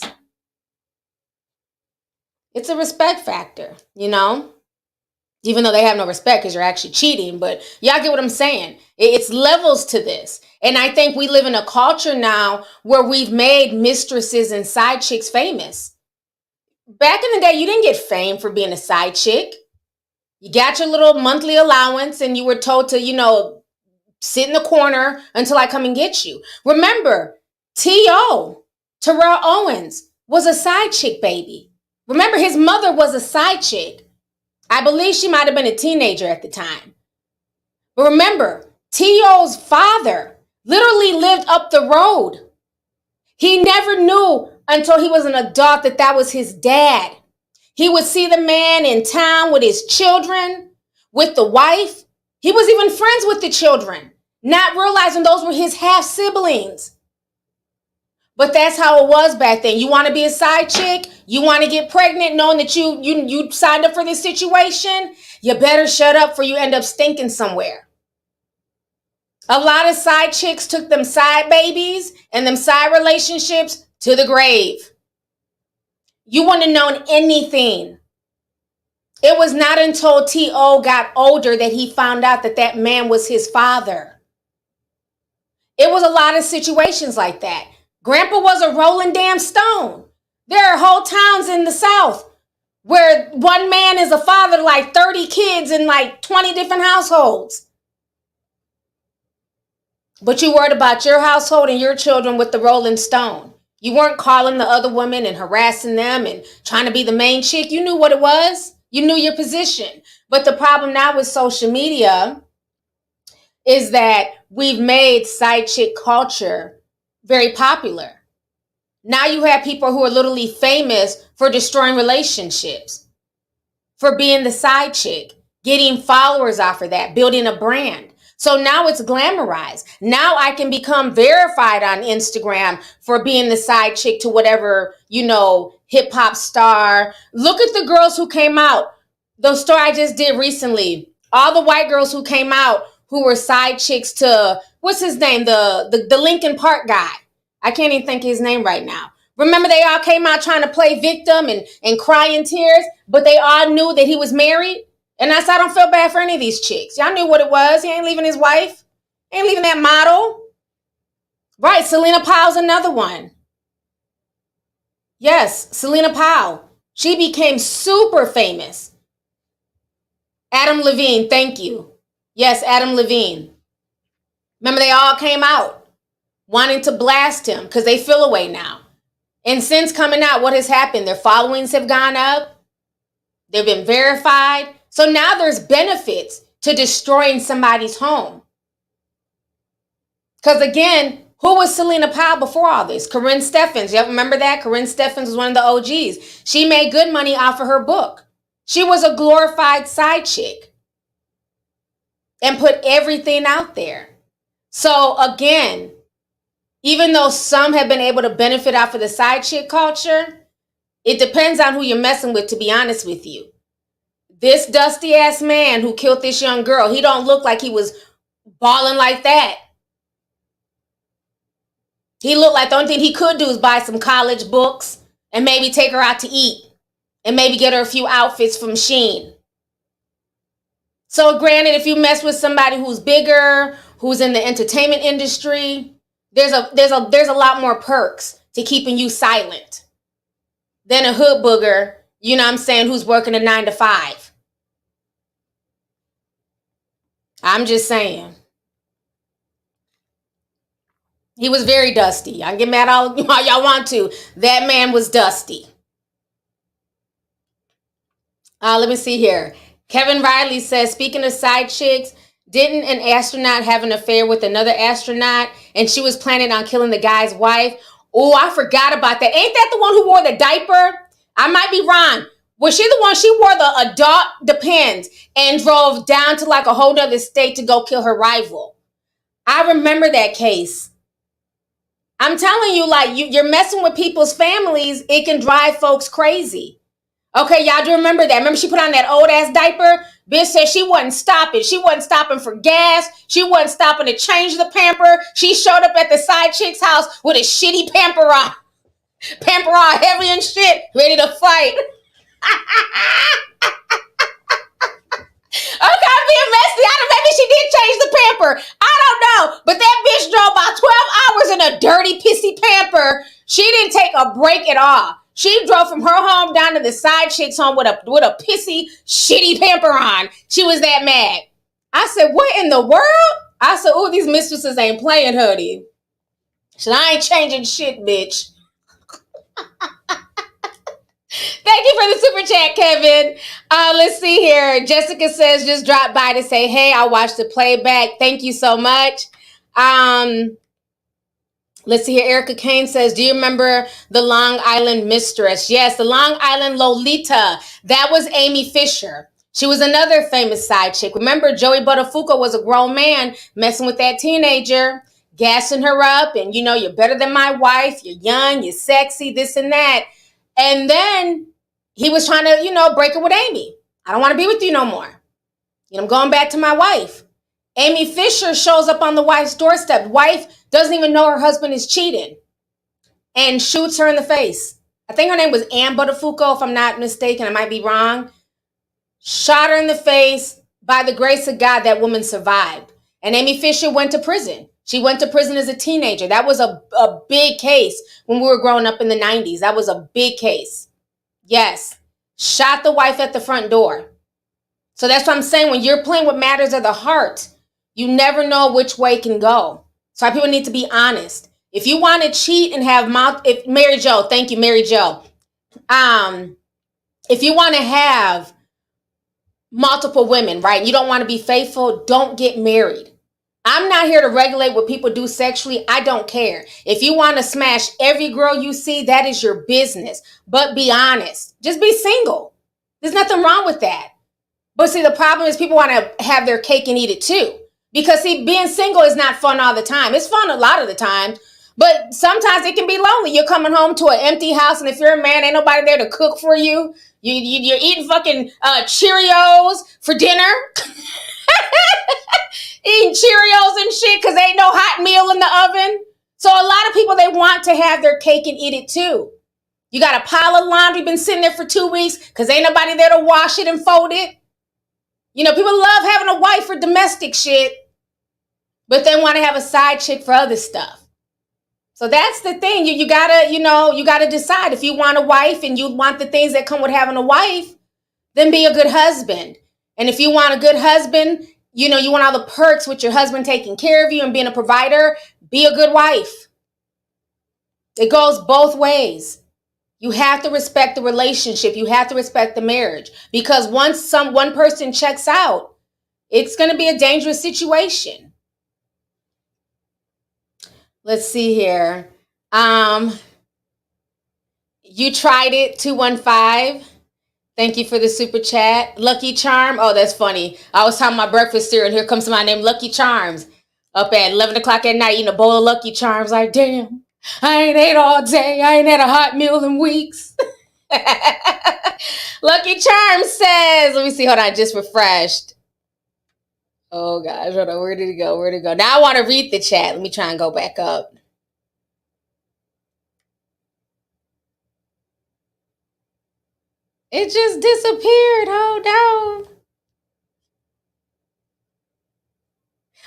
It's a respect factor, even though they have no respect because you're actually cheating. But y'all get what I'm saying? It's levels to this. And I think we live in a culture now where we've made mistresses and side chicks famous. Back in the day, you didn't get fame for being a side chick. You got your little monthly allowance and you were told to, sit in the corner until I come and get you. Remember, T.O., Terrell Owens, was a side chick baby. Remember, his mother was a side chick. I believe she might have been a teenager at the time. But remember, T.O.'s father literally lived up the road. He never knew until he was an adult that was his dad. He would see the man in town with his children, with the wife. He was even friends with the children, not realizing those were his half siblings. But that's how it was back then. You want to be a side chick? You want to get pregnant knowing that you signed up for this situation? You better shut up before you end up stinking somewhere. A lot of side chicks took them side babies and them side relationships to the grave. You wouldn't have known anything. It was not until T.O. got older that he found out that man was his father. It was a lot of situations like that. Grandpa was a rolling damn stone. There are whole towns in the South where one man is a father to like 30 kids in like 20 different households. But you worried about your household and your children with the rolling stone. You weren't calling the other women and harassing them and trying to be the main chick. You knew what it was. You knew your position. But the problem now with social media is that we've made side chick culture very popular. Now you have people who are literally famous for destroying relationships, for being the side chick, getting followers off of that, building a brand. So now it's glamorized. Now I can become verified on Instagram for being the side chick to whatever, hip hop star. Look at the girls who came out. The story I just did recently. All the white girls who came out who were side chicks to, what's his name? The Linkin Park guy. I can't even think of his name right now. Remember, they all came out trying to play victim and cry in tears, but they all knew that he was married. And I don't feel bad for any of these chicks. Y'all knew what it was. He ain't leaving his wife. He ain't leaving that model. Right, Selena Powell's another one. Yes, Selena Powell. She became super famous. Adam Levine, thank you. Yes, Adam Levine. Remember, they all came out wanting to blast him because they feel away now. And since coming out, what has happened? Their followings have gone up. They've been verified. So now there's benefits to destroying somebody's home. Because again, Who was Selena Powell before all this? Corinne Steffens. You remember that? Corinne Steffens was one of the OGs. She made good money off of her book. She was a glorified side chick and put everything out there. So again, even though some have been able to benefit off of the side chick culture, it depends on who you're messing with, to be honest with you. This dusty ass man who killed this young girl, he don't look like he was balling like that. He looked like the only thing he could do is buy some college books and maybe take her out to eat and maybe get her a few outfits from Shein. So granted, if you mess with somebody who's bigger, who's in the entertainment industry, there's a lot more perks to keeping you silent than a hood booger, you know what I'm saying, who's working a 9 to 5. I'm just saying. He was very dusty. I can get mad all y'all want to. That man was dusty. Let me see here. Kevin Riley says, speaking of side chicks, didn't an astronaut have an affair with another astronaut and she was planning on killing the guy's wife? Oh, I forgot about that. Ain't that the one who wore the diaper? I might be wrong. Was she the one? She wore the adult Depends and drove down to like a whole nother state to go kill her rival. I remember that case. I'm telling you, like, you're messing with people's families. It can drive folks crazy. Okay, y'all do remember that. Remember she put on that old ass diaper? Bitch said she wasn't stopping. She wasn't stopping for gas. She wasn't stopping to change the pamper. She showed up at the side chick's house with a shitty pamper on. Pamper on heavy and shit, ready to fight. Okay, I'm being messy. Maybe she did change the pamper. I don't know. But that bitch drove about 12 hours in a dirty, pissy pamper. She didn't take a break at all. She drove from her home down to the side chick's home with a pissy, shitty pamper on. She was that mad. I said, what in the world? I said, oh, these mistresses ain't playing, honey. She said, I ain't changing shit, bitch. Thank you for the super chat, Kevin. Let's see here. Jessica says, just dropped by to say, hey, I watched the playback. Thank you so much. Let's see here. Erica Kane says, do you remember the Long Island Mistress? Yes, the Long Island Lolita. That was Amy Fisher. She was another famous side chick. Remember, Joey Buttafuoco was a grown man messing with that teenager, gassing her up, and, you know, you're better than my wife. You're young, you're sexy, this and that. And then he was trying to, you know, break it with Amy. I don't want to be with you no more. You know, I'm going back to my wife. Amy Fisher shows up on the wife's doorstep. Wife doesn't even know her husband is cheating and shoots her in the face. I think her name was Ann Buttafuoco, if I'm not mistaken. I might be wrong. Shot her in the face. By the grace of God, that woman survived. And Amy Fisher went to prison. She went to prison as a teenager. That was a big case when we were growing up in the 90s. That was a big case. Yes. Shot the wife at the front door. So that's what I'm saying. When you're playing with matters of the heart, you never know which way it can go. So people need to be honest. If you want to cheat and have Mary Jo, thank you, Mary Jo. If you want to have multiple women, right? You don't want to be faithful, don't get married. I'm not here to regulate what people do sexually. I don't care. If you want to smash every girl you see, that is your business. But be honest. Just be single. There's nothing wrong with that. But see, the problem is people want to have their cake and eat it too. Because see, being single is not fun all the time. It's fun a lot of the time. But sometimes it can be lonely. You're coming home to an empty house, and if you're a man, ain't nobody there to cook for you. You're eating fucking Cheerios for dinner. Eating Cheerios and shit because ain't no hot meal in the oven. So a lot of people, they want to have their cake and eat it too. You got a pile of laundry been sitting there for 2 weeks because ain't nobody there to wash it and fold it. You know, people love having a wife for domestic shit, but they want to have a side chick for other stuff. So that's the thing. You gotta decide. If you want a wife and you want the things that come with having a wife, then be a good husband. And if you want a good husband, you know, you want all the perks with your husband taking care of you and being a provider, be a good wife. It goes both ways. You have to respect the relationship. You have to respect the marriage. Because once one person checks out, it's going to be a dangerous situation. Let's see here. You tried it, 215. Thank you for the super chat. Lucky Charm. Oh, that's funny. I was talking about breakfast cereal, and here comes somebody named Lucky Charms. Up at 11 o'clock at night, eating a bowl of Lucky Charms. Like, damn, I ain't ate all day. I ain't had a hot meal in weeks. Lucky Charms says, let me see. Hold on, I just refreshed. Oh, gosh. Hold on. Where did it go? Where did it go? Now I want to read the chat. Let me try and go back up. It just disappeared. Oh,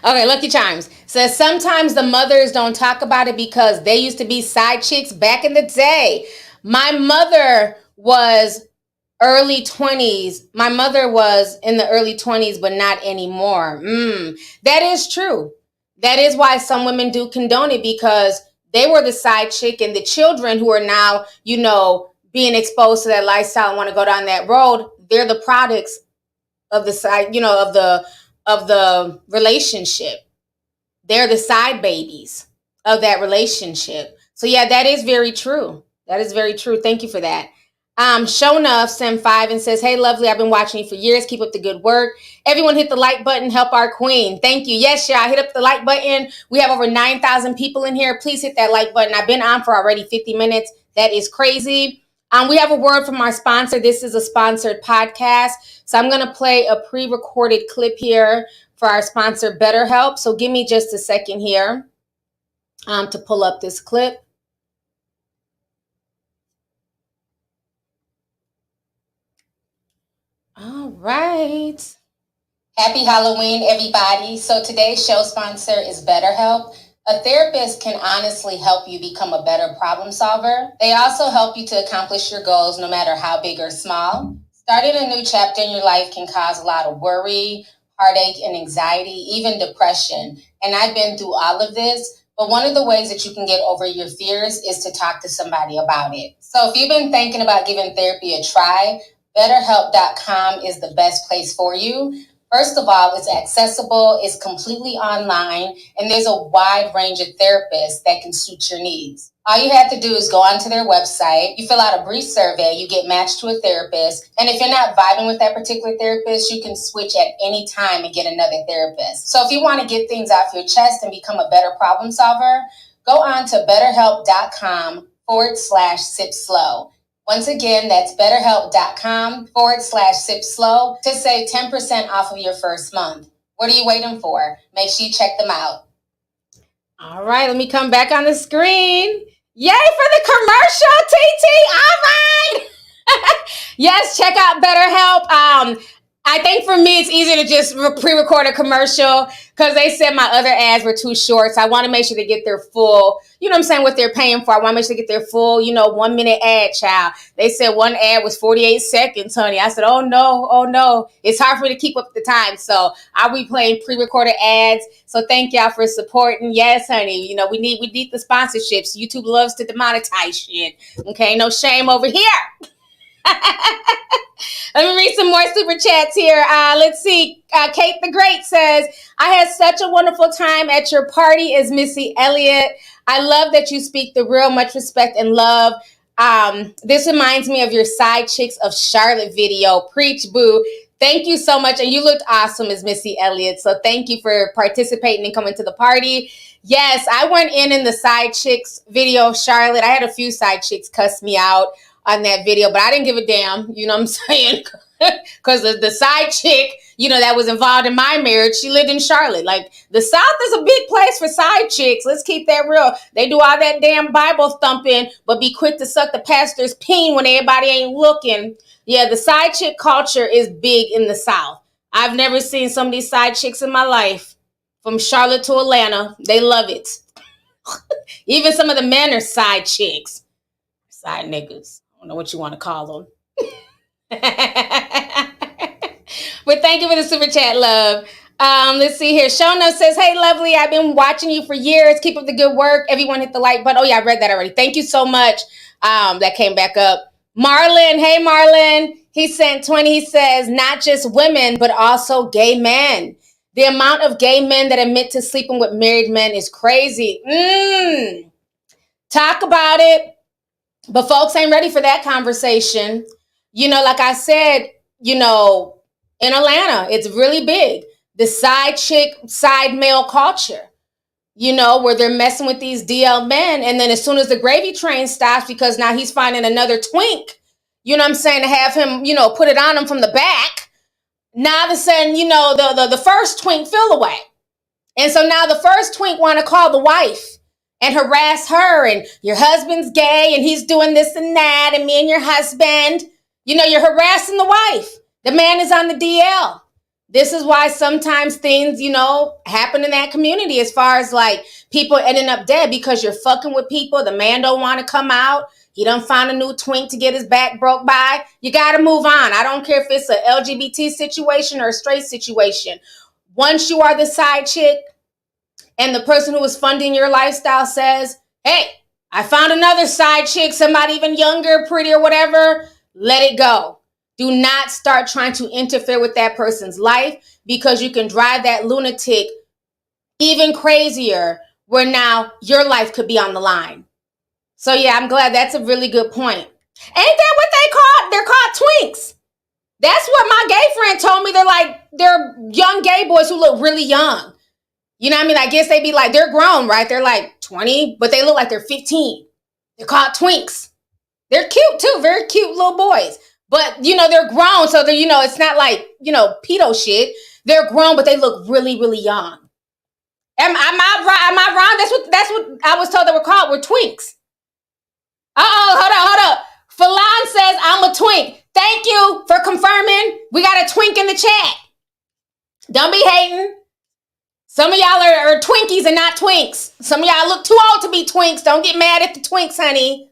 no. Okay, Lucky Chimes says sometimes the mothers don't talk about it because they used to be side chicks back in the day. My mother was early 20s. My mother was in the early 20s, but not anymore. That is true. That is why some women do condone it, because they were the side chick, and the children who are now, being exposed to that lifestyle and want to go down that road, they're the products of the side, of the relationship. They're the side babies of that relationship. So yeah, that is very true. That is very true. Thank you for that. Shonuf sent 5 and says, hey, lovely, I've been watching you for years. Keep up the good work. Everyone hit the like button. Help our queen. Thank you. Yes, y'all, hit up the like button. We have over 9,000 people in here. Please hit that like button. I've been on for already 50 minutes. That is crazy. We have a word from our sponsor. This is a sponsored podcast. So I'm going to play a pre-recorded clip here for our sponsor, BetterHelp. So give me just a second here to pull up this clip. All right. Happy Halloween, everybody. So today's show sponsor is BetterHelp. A therapist can honestly help you become a better problem solver. They also help you to accomplish your goals no matter how big or small. Starting a new chapter in your life can cause a lot of worry, heartache, and anxiety, even depression. And I've been through all of this. But one of the ways that you can get over your fears is to talk to somebody about it. So if you've been thinking about giving therapy a try, BetterHelp.com is the best place for you. First of all, it's accessible, it's completely online, and there's a wide range of therapists that can suit your needs. All you have to do is go onto their website, you fill out a brief survey, you get matched to a therapist, and if you're not vibing with that particular therapist, you can switch at any time and get another therapist. So if you want to get things off your chest and become a better problem solver, go on to BetterHelp.com/sip-slow. Once again, that's BetterHelp.com/sip-slow to save 10% off of your first month. What are you waiting for? Make sure you check them out. All right, let me come back on the screen. Yay for the commercial, TT. All right. Yes, check out BetterHelp. I think for me, it's easier to just pre-record a commercial because they said my other ads were too short. So I want to make sure they get their full, what they're paying for. I want to make sure they get their full, 1 minute ad, child. They said one ad was 48 seconds, honey. I said, oh no. It's hard for me to keep up the time. So I'll be playing pre-recorded ads. So thank y'all for supporting. Yes, honey. We need the sponsorships. YouTube loves to demonetize shit. Okay, no shame over here. Let me read some more super chats here. Let's see. Kate the Great says, I had such a wonderful time at your party as Missy Elliott. I love that you speak the real, much respect and love. This reminds me of your Side Chicks of Charlotte video. Preach, boo. Thank you so much. And you looked awesome as Missy Elliott. So thank you for participating and coming to the party. Yes, I went in the Side Chicks video of Charlotte. I had a few side chicks cuss me out on that video, but I didn't give a damn, you know what I'm saying? Because the side chick, that was involved in my marriage, she lived in Charlotte. Like, the South is a big place for side chicks. Let's keep that real. They do all that damn Bible thumping, but be quick to suck the pastor's peen when everybody ain't looking. Yeah, the side chick culture is big in the South. I've never seen so many side chicks in my life. From Charlotte to Atlanta, they love it. Even some of the men are side chicks. Side niggas. I don't know what you want to call them. But thank you for the super chat, love. Let's see here. Shona says, hey, lovely. I've been watching you for years. Keep up the good work. Everyone hit the like button. Oh, yeah, I read that already. Thank you so much. That came back up. Marlon. Hey, Marlon. He sent 20. He says, not just women, but also gay men. The amount of gay men that admit to sleeping with married men is crazy. Talk about it. But folks ain't ready for that conversation. You know, like I said, you know, in Atlanta, it's really big. The side chick, side male culture, you know, where they're messing with these DL men. And then as soon as the gravy train stops, because now he's finding another twink, you know what I'm saying, to have him, you know, put it on him from the back. Now all of a sudden, you know, the first twink fell away. And so now the first twink want to call the wife and harass her, and your husband's gay and he's doing this and that, and me and your husband, you know, you're harassing the wife. The man is on the DL. This is why sometimes things, you know, happen in that community as far as like people ending up dead because you're fucking with people. The man don't want to come out. He done find a new twink to get his back broke by. You got to move on. I don't care if it's a LGBT situation or a straight situation. Once you are the side chick and the person who is funding your lifestyle says, hey, I found another side chick, somebody even younger, pretty or whatever, let it go. Do not start trying to interfere with that person's life because you can drive that lunatic even crazier where now your life could be on the line. So yeah, I'm glad. That's a really good point. Ain't that what they call? They're called twinks. That's what my gay friend told me. They're young gay boys who look really young. You know what I mean? I guess they be like, they're grown, right? They're like 20, but they look like they're 15. They're called twinks. They're cute too. Very cute little boys. But, you know, they're grown. So they're, you know, it's not like, you know, pedo shit. They're grown, but they look really, really young. Am I wrong? That's what I was told they were called. We're twinks. Hold up. Falon says I'm a twink. Thank you for confirming. We got a twink in the chat. Don't be hating. Some of y'all are Twinkies and not twinks. Some of y'all look too old to be twinks. Don't get mad at the twinks, honey.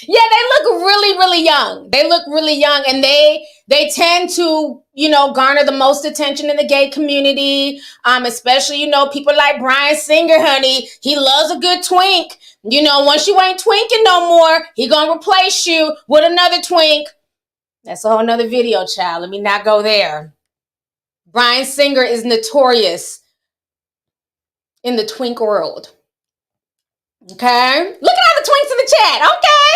Yeah, they look really, really young. They look really young, and they tend to, you know, garner the most attention in the gay community. Especially, you know, people like Bryan Singer, honey. He loves a good twink. You know, once you ain't twinking no more, he gonna replace you with another twink. That's a whole nother video, child. Let me not go there. Bryan Singer is notorious in the twink world. Okay? Look at all the twinks in the chat. Okay?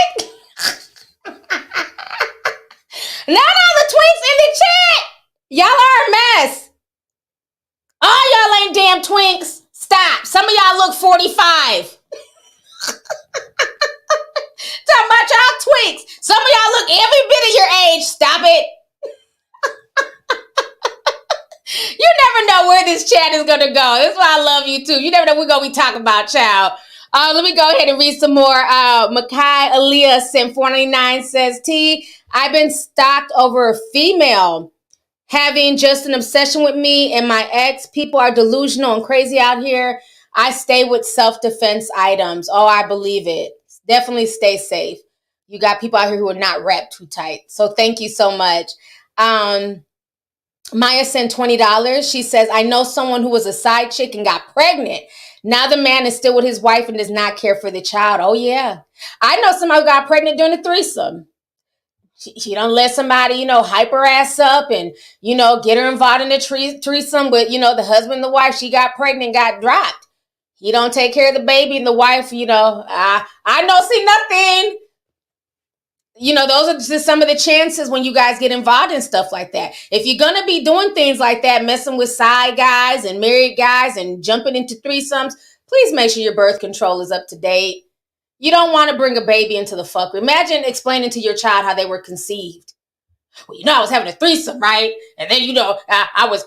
Not all the twinks in the chat. Y'all are a mess. All y'all ain't damn twinks. Stop. Some of y'all look 45. Talking about y'all twinks. Some of y'all look every bit of your age. Stop it. You never know where this chat is going to go. That's why I love you too. You never know what we're going to be talking about, child. Let me go ahead and read some more. Makai Aaliyah sent 499 says, T, I've been stalked over a female having just an obsession with me and my ex. People are delusional and crazy out here. I stay with self-defense items. Oh, I believe it. Definitely stay safe. You got people out here who are not wrapped too tight. So thank you so much. Maya sent $20. She says, I know someone who was a side chick and got pregnant. Now the man is still with his wife and does not care for the child. Oh, yeah. I know somebody who got pregnant during a threesome. She don't let somebody, you know, hype her ass up and, you know, get her involved in a threesome with, you know, the husband and the wife. She got pregnant, got dropped. He don't take care of the baby and the wife, you know, I don't see nothing. You know, those are just some of the chances when you guys get involved in stuff like that. If you're going to be doing things like that, messing with side guys and married guys and jumping into threesomes, please make sure your birth control is up to date. You don't want to bring a baby into the fuck. Imagine explaining to your child how they were conceived. Well, you know, I was having a threesome, right? And then, you know, I was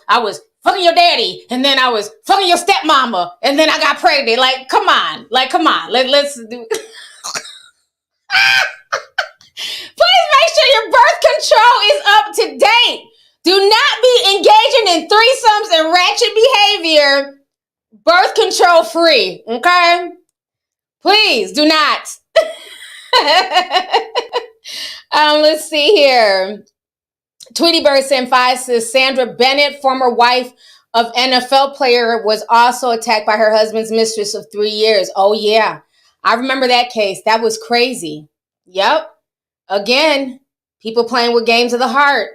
fucking your daddy, and then I was fucking your stepmama, and then I got pregnant. Like, come on. Let's do. Please make sure your birth control is up to date. Do not be engaging in threesomes and ratchet behavior. Birth control free, okay? Please do not. Let's see here. Tweety Bird sent 5 says Sandra Bennett, former wife of NFL player, was also attacked by her husband's mistress of 3 years. Oh, yeah. I remember that case. That was crazy. Yep. Again, people playing with games of the heart.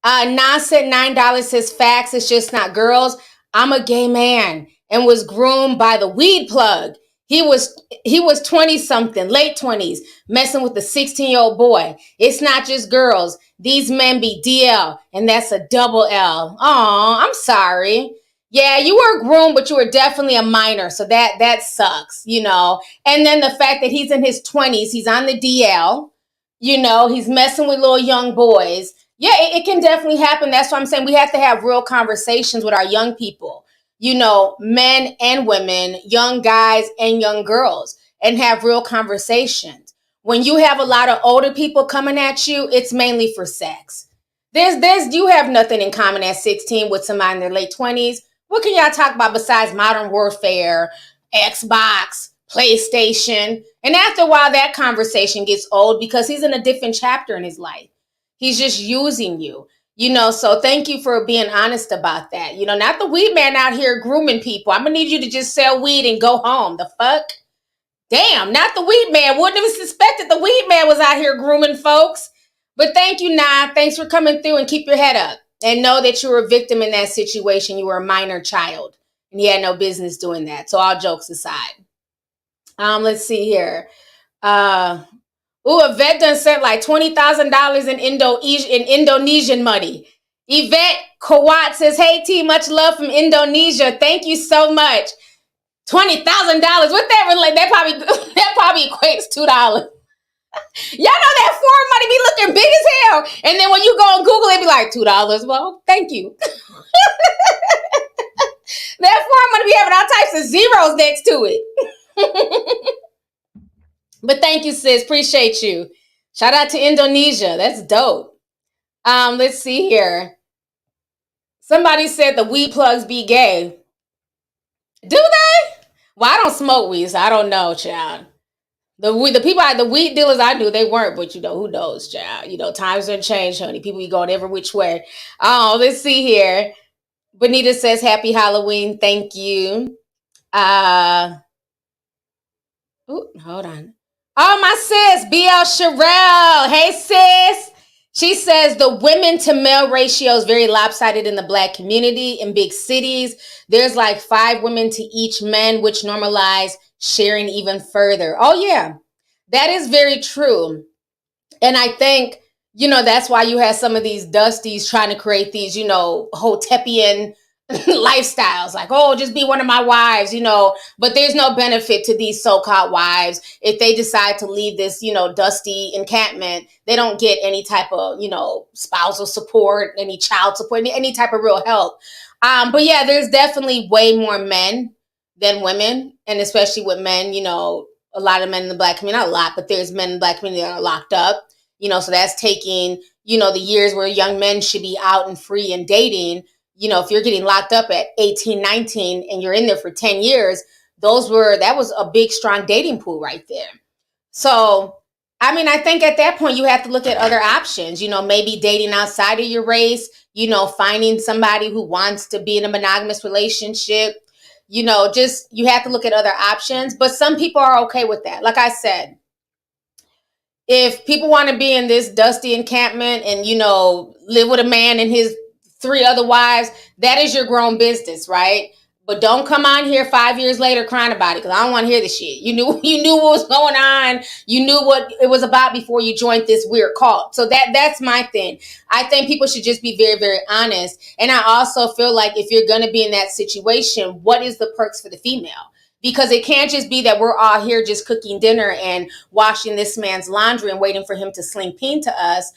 Nas said $9 says facts. It's just not girls. I'm a gay man and was groomed by the weed plug. He was 20 something, late 20s, messing with a 16-year-old boy. It's not just girls. These men be DL, and that's a double L. Aw, I'm sorry. Yeah, you were groomed, but you were definitely a minor, so that sucks, you know. And then the fact that he's in his 20s, he's on the DL, you know, he's messing with little young boys. Yeah, it can definitely happen. That's why I'm saying we have to have real conversations with our young people, you know, men and women, young guys and young girls, and have real conversations. When you have a lot of older people coming at you, it's mainly for sex. You have nothing in common at 16 with somebody in their late 20s. What can y'all talk about besides modern warfare, Xbox, PlayStation? And after a while, that conversation gets old because he's in a different chapter in his life. He's just using you, you know, so thank you for being honest about that. You know, not the weed man out here grooming people. I'm going to need you to just sell weed and go home. The fuck? Damn, not the weed man. Wouldn't have suspected the weed man was out here grooming folks. But thank you, Nah. Thanks for coming through, and keep your head up. And know that you were a victim in that situation. You were a minor child, and he had no business doing that. So all jokes aside. Let's see here. A vet done sent like $20,000 in Indonesian money. Yvette Kawat says, hey, T, much love from Indonesia. Thank you so much. $20,000. What that relate? That probably equates $2. Y'all know that foreign money be looking big as hell. And then when you go on Google, it be like $2. Well, thank you. That foreign money be having all types of zeros next to it. But thank you, sis. Appreciate you. Shout out to Indonesia. That's dope. Let's see here. Somebody said the weed plugs be gay. Do they? Well, I don't smoke weed, so I don't know, child. The weed dealers I knew, they weren't, but you know, who knows, child. You know, times have changed, honey. People be going every which way. Oh, let's see here. Bonita says, happy Halloween. Thank you. Hold on. Oh, my sis, BL Sherelle. Hey, sis. She says the women to male ratio is very lopsided in the Black community. In big cities, there's like 5 women to each man, which normalize sharing even further. Oh, yeah, that is very true. And I think, you know, that's why you have some of these dusties trying to create these, you know, Hotepian lifestyles, like, oh, just be one of my wives, you know, but there's no benefit to these so-called wives. If they decide to leave this, you know, dusty encampment, they don't get any type of, you know, spousal support, any child support, any type of real help. But yeah, there's definitely way more men than women, and especially with men, you know, a lot of men in the Black community, not a lot, but there's men in the Black community that are locked up, you know, so that's taking, you know, the years where young men should be out and free and dating. You know, if you're getting locked up at 18, 19 and you're in there for 10 years, that was a big, strong dating pool right there. So, I mean, I think at that point you have to look at other options, you know, maybe dating outside of your race, you know, finding somebody who wants to be in a monogamous relationship, you know, just, you have to look at other options. But some people are okay with that. Like I said, if people want to be in this dusty encampment and, you know, live with a man and his 3 other wives, that is your grown business, right? But don't come on here 5 years later crying about it, because I don't want to hear the shit. You knew what was going on. You knew what it was about before you joined this weird cult. So that's my thing. I think people should just be very, very honest. And I also feel like if you're going to be in that situation, what is the perks for the female? Because it can't just be that we're all here just cooking dinner and washing this man's laundry and waiting for him to sling peen to us.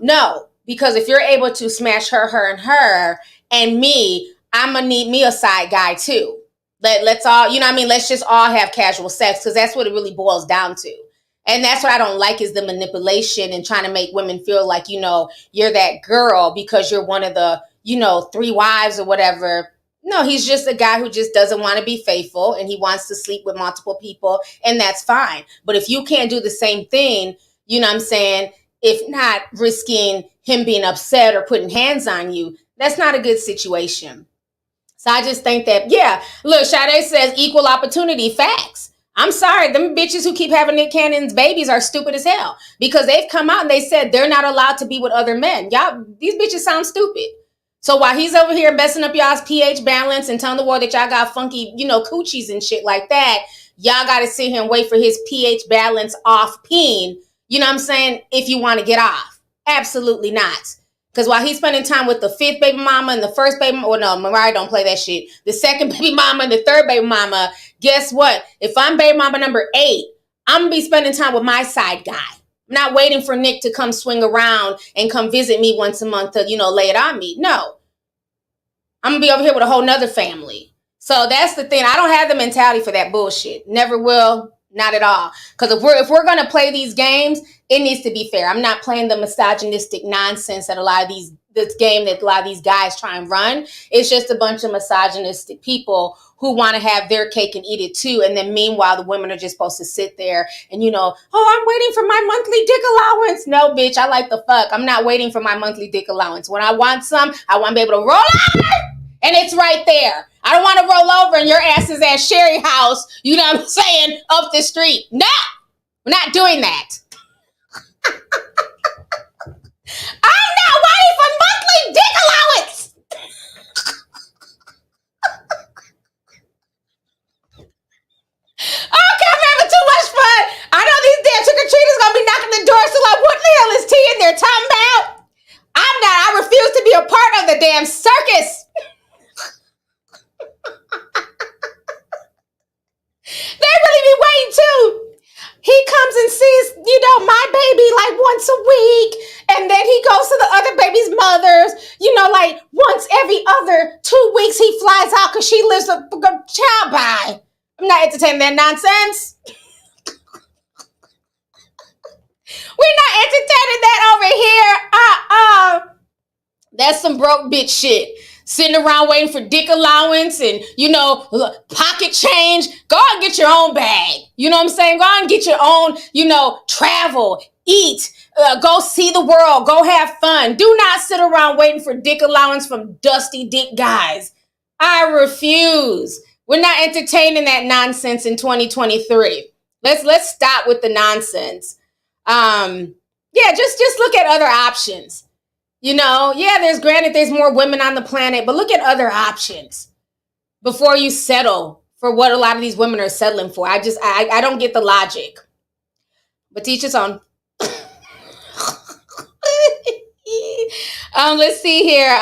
No. Because if you're able to smash her, and me, I'm going to need me a side guy too. Let's all, you know what I mean? Let's just all have casual sex, because that's what it really boils down to. And that's what I don't like, is the manipulation and trying to make women feel like, you know, you're that girl because you're one of the, you know, 3 wives or whatever. No, he's just a guy who just doesn't want to be faithful and he wants to sleep with multiple people, and that's fine. But if you can't do the same thing, you know what I'm saying? If not risking him being upset or putting hands on you, that's not a good situation. So I just think that, yeah, look, Sade says equal opportunity, facts. I'm sorry, them bitches who keep having Nick Cannon's babies are stupid as hell because they've come out and they said they're not allowed to be with other men. Y'all, these bitches sound stupid. So while he's over here messing up y'all's pH balance and telling the world that y'all got funky, coochies and shit like that, y'all got to sit here and wait for his pH balance off peen. You know what I'm saying? If you want to get off. Absolutely not. Because while he's spending time with the 5th baby mama and the 1st baby mama, well, no, Mariah don't play that shit. The 2nd baby mama and the 3rd baby mama, guess what? If I'm baby mama number 8, I'm going to be spending time with my side guy. I'm not waiting for Nick to come swing around and come visit me once a month to, lay it on me. No. I'm going to be over here with a whole nother family. So that's the thing. I don't have the mentality for that bullshit. Never will. Not at all. Because if we're going to play these games, it needs to be fair. I'm not playing the misogynistic nonsense that a lot of these guys try and run. It's just a bunch of misogynistic people who want to have their cake and eat it too. And then meanwhile, the women are just supposed to sit there and, I'm waiting for my monthly dick allowance. No, bitch, I like the fuck. I'm not waiting for my monthly dick allowance. When I want some, I want to be able to roll over and it's right there. I don't want to roll over and your ass is at Sherry house, you know what I'm saying, up the street. No, we're not doing that. I'm not waiting for monthly dick allowance. Okay, I'm having too much fun. I know these damn trick-or-treaters gonna be knocking the door, so like, what the hell is T in there talking about? I refuse to be a part of the damn circus. They really be waiting too. He comes and sees, my baby like once a week. And then he goes to the other baby's mothers, like once every other 2 weeks he flies out because she lives a child by. I'm not entertaining that nonsense. We're not entertaining that over here. That's some broke bitch shit. Sitting around waiting for dick allowance and, pocket change. Go out and get your own bag. You know what I'm saying? Go out and get your own, travel, eat, go see the world, go have fun. Do not sit around waiting for dick allowance from dusty dick guys. I refuse. We're not entertaining that nonsense in 2023. Let's stop with the nonsense. Just look at other options. There's more women on the planet, but look at other options before you settle for what a lot of these women are settling for. I don't get the logic. But teach its own. Let's see here.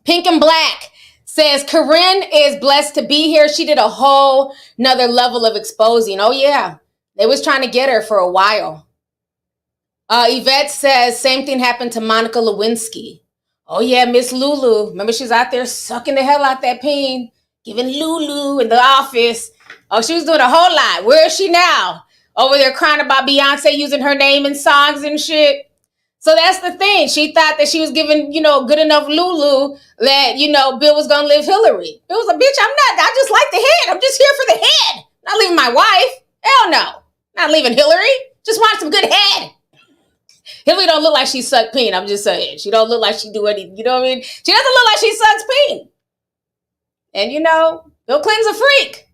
Pink and Black says Corinne is blessed to be here. She did a whole nother level of exposing. Oh yeah, they was trying to get her for a while. Yvette says, same thing happened to Monica Lewinsky. Oh, yeah, Miss Lulu. Remember, she's out there sucking the hell out that peen, giving Lulu in the office. Oh, she was doing a whole lot. Where is she now? Over there crying about Beyonce using her name in songs and shit. So that's the thing. She thought that she was giving, good enough Lulu that, Bill was going to live Hillary. It was a bitch. I just like the head. I'm just here for the head. Not leaving my wife. Hell no. Not leaving Hillary. Just want some good head. Hillary don't look like she sucked peen. I'm just saying. She don't look like she do anything. You know what I mean? She doesn't look like she sucks peen. And Bill Clinton's a freak.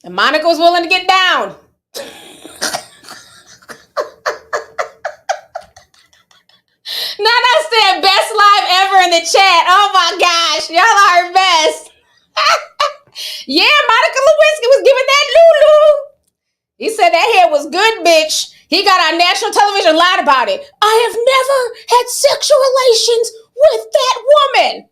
And Monica was willing to get down. Nana said best live ever in the chat. Oh my gosh. Y'all are her best. Yeah, Monica Lewinsky was giving that Lulu. He said that hair was good, bitch. He got on national television, lied about it. I have never had sexual relations with that woman.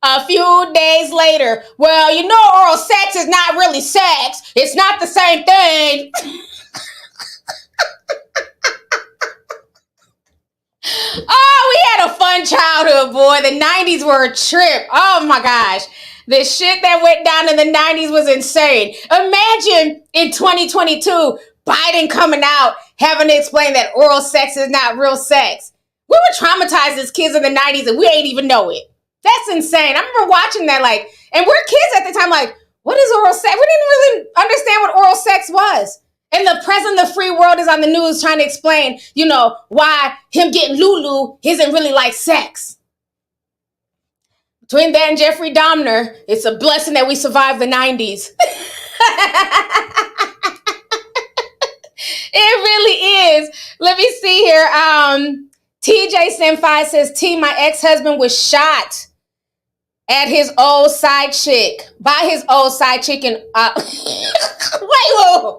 A few days later, well, oral sex is not really sex. It's not the same thing. Oh, we had a fun childhood, boy. The 90s were a trip. Oh, my gosh. The shit that went down in the 90s was insane. Imagine in 2022, Biden coming out, having to explain that oral sex is not real sex. We were traumatized as kids in the 90s and we ain't even know it. That's insane. I remember watching that and we're kids at the time what is oral sex? We didn't really understand what oral sex was. And the president of the free world is on the news trying to explain, why him getting Lulu isn't really like sex. Between that and Jeffrey Dahmer, it's a blessing that we survived the 90s. It really is. Let me see here. TJ Senpai says, T, my ex-husband was shot at his old side chick, by his old side chick. And wait.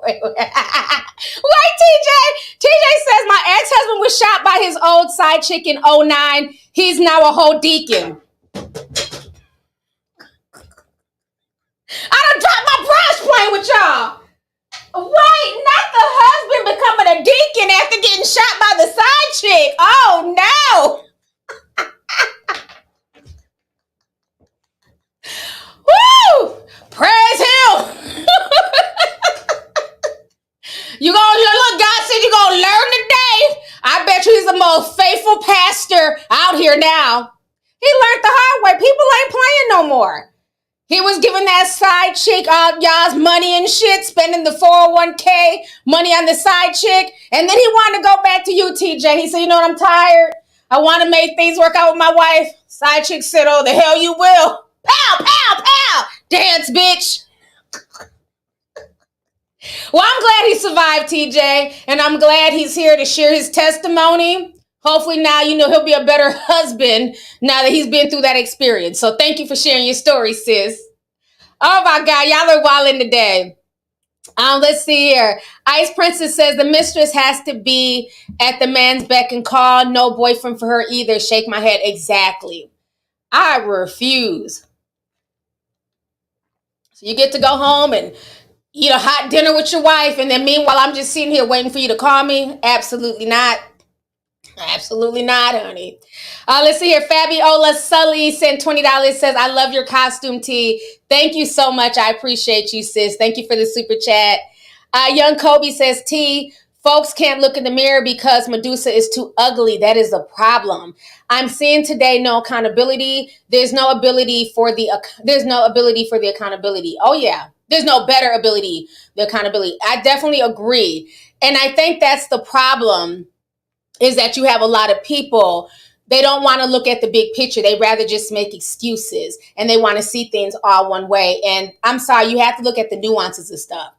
Wait, TJ says my ex-husband was shot by his old side chick in 2009. He's now a whole deacon. I done dropped my brush playing with y'all. Wait, not the husband becoming a deacon after getting shot by the side chick. Oh no. Woo! Praise him. You gonna look, God said you're gonna learn today. I bet you he's the most faithful pastor out here now. He learned the hard way. People ain't playing no more. He was giving that side chick y'all's money and shit, spending the 401k money on the side chick. And then he wanted to go back to you, TJ. He said, you know what, I'm tired. I want to make things work out with my wife. Side chick said, oh, the hell you will. Pow, pow, pow. Dance, bitch. Well, I'm glad he survived, TJ. And I'm glad he's here to share his testimony. Hopefully now, he'll be a better husband now that he's been through that experience. So thank you for sharing your story, sis. Oh my God, y'all are wilding today. Let's see here. Ice Princess says the mistress has to be at the man's beck and call. No boyfriend for her either. Shake my head. Exactly. I refuse. So you get to go home and eat a hot dinner with your wife, and then meanwhile I'm just sitting here waiting for you to call me? Absolutely not. Absolutely not, honey. Let's see here. Fabiola Sully sent $20, says, I love your costume, T. Thank you so much. I appreciate you, sis. Thank you for the super chat. Young Kobe says, T, folks can't look in the mirror because Medusa is too ugly. That is the problem. I'm seeing today no accountability. There's no ability for the accountability. Oh, yeah. There's no better ability, the accountability. I definitely agree. And I think that's the problem, is that you have a lot of people, they don't want to look at the big picture. They rather just make excuses, and they want to see things all one way. And I'm sorry, you have to look at the nuances of stuff.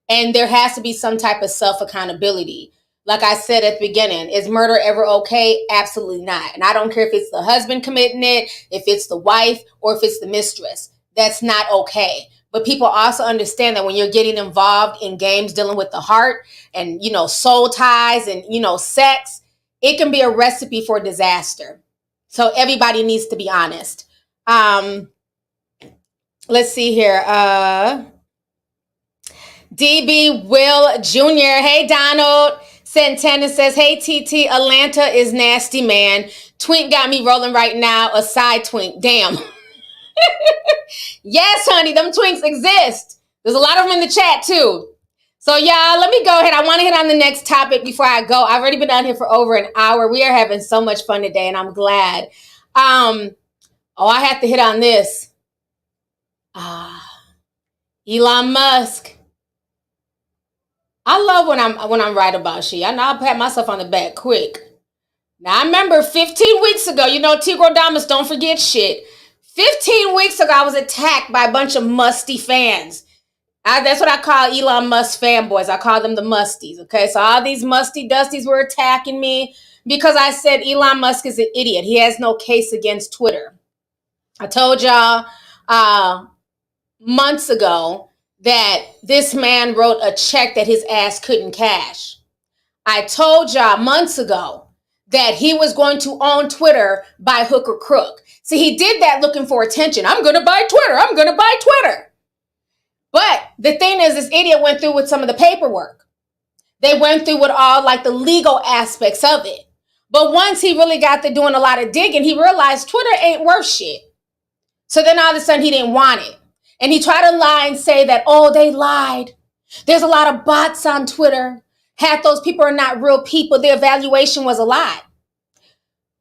And there has to be some type of self-accountability. Like I said at the beginning, is murder ever okay? Absolutely not. And I don't care if it's the husband committing it, if it's the wife, or if it's the mistress. That's not okay. But people also understand that when you're getting involved in games dealing with the heart and, soul ties and, sex, it can be a recipe for disaster. So everybody needs to be honest. Let's see here. DB Will Jr. Hey, Donald. Santana says, hey, TT, Atlanta is nasty, man. Twink got me rolling right now. A side twink. Damn. Yes, honey, them twinks exist. There's a lot of them in the chat, too. So, y'all, let me go ahead. I want to hit on the next topic before I go. I've already been on here for over an hour. We are having so much fun today, and I'm glad. I have to hit on this. Elon Musk. I love when I'm right about shit. I know I'll pat myself on the back quick. Now, I remember 15 weeks ago, Tigro Damas don't forget shit. 15 weeks ago, I was attacked by a bunch of musty fans. That's what I call Elon Musk fanboys. I call them the musties, okay? So all these musty dusties were attacking me because I said Elon Musk is an idiot. He has no case against Twitter. I told y'all months ago that this man wrote a check that his ass couldn't cash. I told y'all months ago that he was going to own Twitter by hook or crook. See, he did that looking for attention. I'm going to buy Twitter. I'm going to buy Twitter. But the thing is, this idiot went through with some of the paperwork. They went through with all like the legal aspects of it. But once he really got to doing a lot of digging, he realized Twitter ain't worth shit. So then all of a sudden he didn't want it. And he tried to lie and say that, oh, they lied. There's a lot of bots on Twitter. Half those people are not real people. The evaluation was a lie.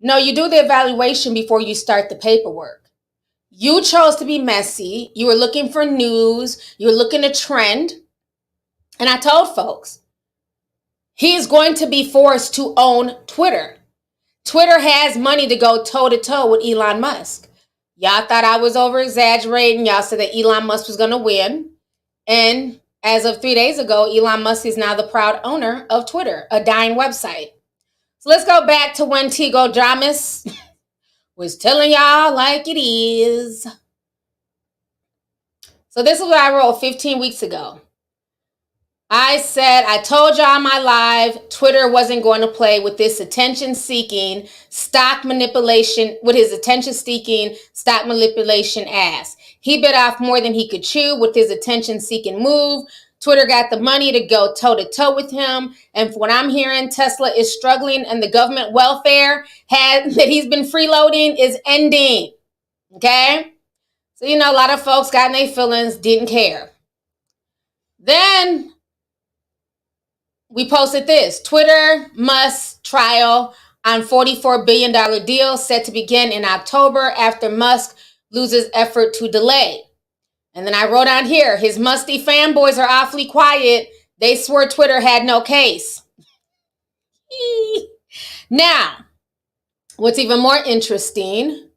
No, you do the evaluation before you start the paperwork. You chose to be messy. You were looking for news. You were looking to trend. And I told folks, he's going to be forced to own Twitter. Twitter has money to go toe-to-toe with Elon Musk. Y'all thought I was over-exaggerating. Y'all said that Elon Musk was going to win. And as of 3 days ago, Elon Musk is now the proud owner of Twitter, a dying website. So let's go back to when Tigo Dramas was telling y'all like it is. So this is what I wrote 15 weeks ago. I said, I told y'all on my live, Twitter wasn't going to play with this attention-seeking stock manipulation, with his attention-seeking stock manipulation ass. He bit off more than he could chew with his attention-seeking move. Twitter got the money to go toe-to-toe with him. And from what I'm hearing, Tesla is struggling and the government welfare that he's been freeloading is ending. Okay? So, a lot of folks got in their feelings, didn't care. Then we posted this. Twitter Musk trial on $44 billion deal set to begin in October after Musk loses effort to delay. And then I wrote on here, his musty fanboys are awfully quiet. They swore Twitter had no case. Now, what's even more interesting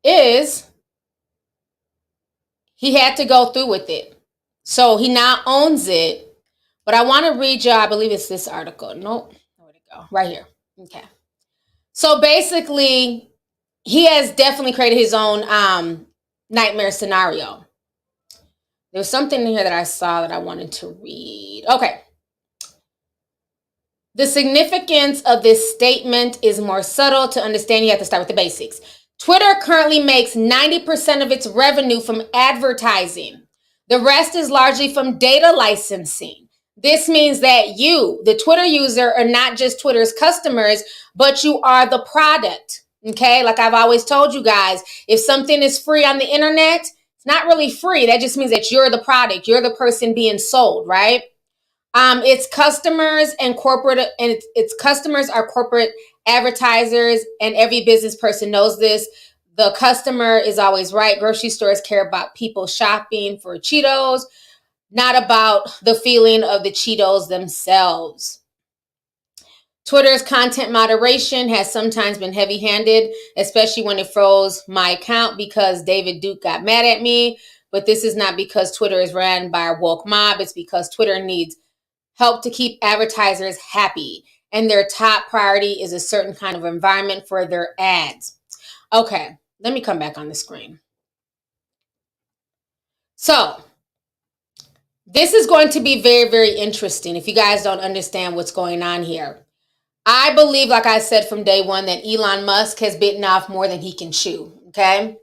is he had to go through with it. So he now owns it. But I want to read you, I believe it's this article. Nope. Where'd it go? Right here. Okay. So basically, he has definitely created his own nightmare scenario. There's something in here that I saw that I wanted to read. Okay. The significance of this statement is more subtle. To understand, you have to start with the basics. Twitter currently makes 90% of its revenue from advertising. The rest is largely from data licensing. This means that you, the Twitter user, are not just Twitter's customers, but you are the product. Okay? Like I've always told you guys, if something is free on the internet, it's not really free. That just means that you're the product. You're the person being sold, right? Its customers and its customers are corporate advertisers, and every business person knows this. The customer is always right. Grocery stores care about people shopping for Cheetos, not about the feeling of the Cheetos themselves. Twitter's content moderation has sometimes been heavy-handed, especially when it froze my account because David Duke got mad at me. But this is not because Twitter is ran by a woke mob. It's because Twitter needs help to keep advertisers happy. And their top priority is a certain kind of environment for their ads. Okay, let me come back on the screen. So, this is going to be very, very interesting if you guys don't understand what's going on here. I believe, like I said from day one, that Elon Musk has bitten off more than he can chew, okay?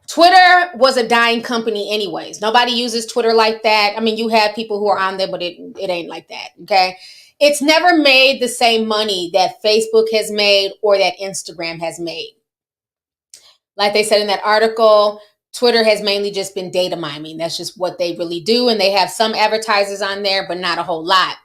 Twitter was a dying company anyways. Nobody uses Twitter like that. I mean, you have people who are on there, but it ain't like that, okay? It's never made the same money that Facebook has made or that Instagram has made. Like they said in that article, Twitter has mainly just been data mining. That's just what they really do. And they have some advertisers on there, but not a whole lot.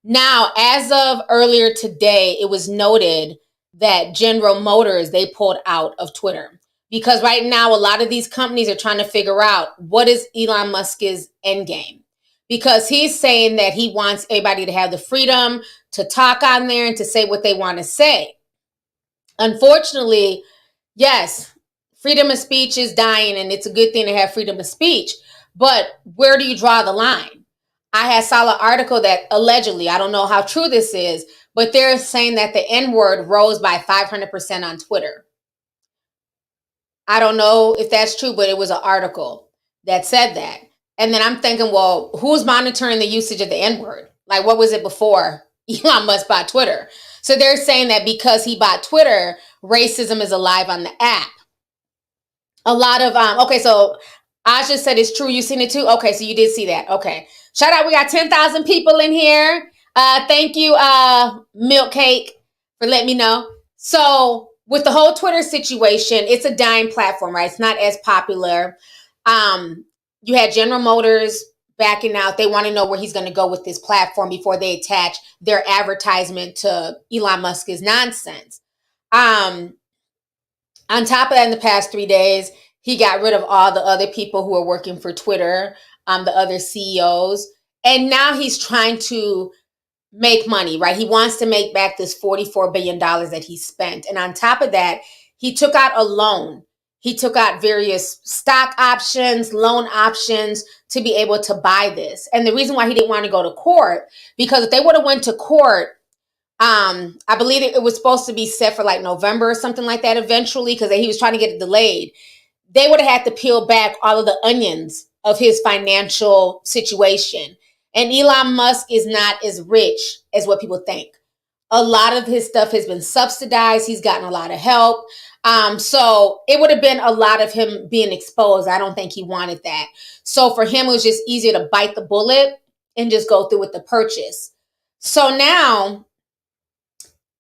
Now, as of earlier today, it was noted that General Motors, they pulled out of Twitter. Because right now, a lot of these companies are trying to figure out what is Elon Musk's end game. Because he's saying that he wants everybody to have the freedom to talk on there and to say what they want to say. Unfortunately, yes, freedom of speech is dying, and it's a good thing to have freedom of speech. But where do you draw the line? I saw an article that allegedly, I don't know how true this is, but they're saying that the N-word rose by 500% on Twitter. I don't know if that's true, but it was an article that said that. And then I'm thinking, well, who's monitoring the usage of the N-word? Like, what was it before Elon Musk bought Twitter? So they're saying that because he bought Twitter, racism is alive on the app. A lot of, okay, so Asha said it's true. You seen it too? Okay, so you did see that. Okay. Shout out, we got 10,000 people in here. Thank you, Milk Cake, for letting me know. So with the whole Twitter situation, it's a dying platform, right? It's not as popular. You had General Motors backing out. They want to know where he's going to go with this platform before they attach their advertisement to Elon Musk's nonsense. On top of that, in the past 3 days, he got rid of all the other people who are working for Twitter, the other CEOs. And now he's trying to make money, right? He wants to make back this $44 billion that he spent. And on top of that, he took out a loan. He took out various stock options, loan options to be able to buy this. And the reason why he didn't want to go to court, because if they would have went to court, I believe it was supposed to be set for like November or something like that eventually, because he was trying to get it delayed. They would have had to peel back all of the onions of his financial situation. And Elon Musk is not as rich as what people think. A lot of his stuff has been subsidized. He's gotten a lot of help. So it would have been a lot of him being exposed. I don't think he wanted that. So for him, it was just easier to bite the bullet and just go through with the purchase. So now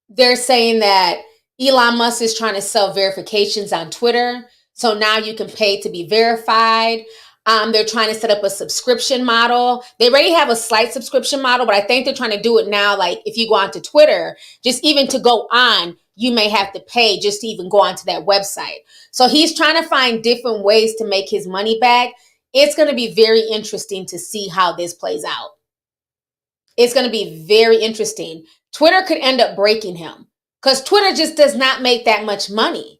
they're saying that Elon Musk is trying to sell verifications on Twitter. So now you can pay to be verified. They're trying to set up a subscription model. They already have a slight subscription model, but I think they're trying to do it now. Like if you go onto Twitter, just even to go on, you may have to pay just to even go onto that website. So he's trying to find different ways to make his money back. It's going to be very interesting to see how this plays out. It's going to be very interesting. Twitter could end up breaking him because Twitter just does not make that much money.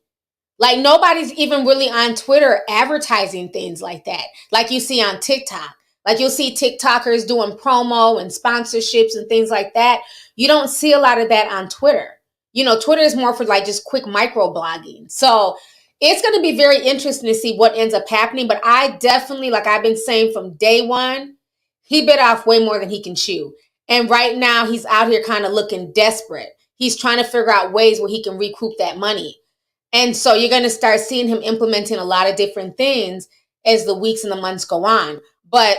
Like nobody's even really on Twitter advertising things like that. Like you see on TikTok. Like you'll see TikTokers doing promo and sponsorships and things like that. You don't see a lot of that on Twitter. You know, Twitter is more for like just quick micro blogging. So it's going to be very interesting to see what ends up happening. But I definitely, like I've been saying from day one, he bit off way more than he can chew. And right now he's out here kind of looking desperate. He's trying to figure out ways where he can recoup that money. And so you're going to start seeing him implementing a lot of different things as the weeks and the months go on. But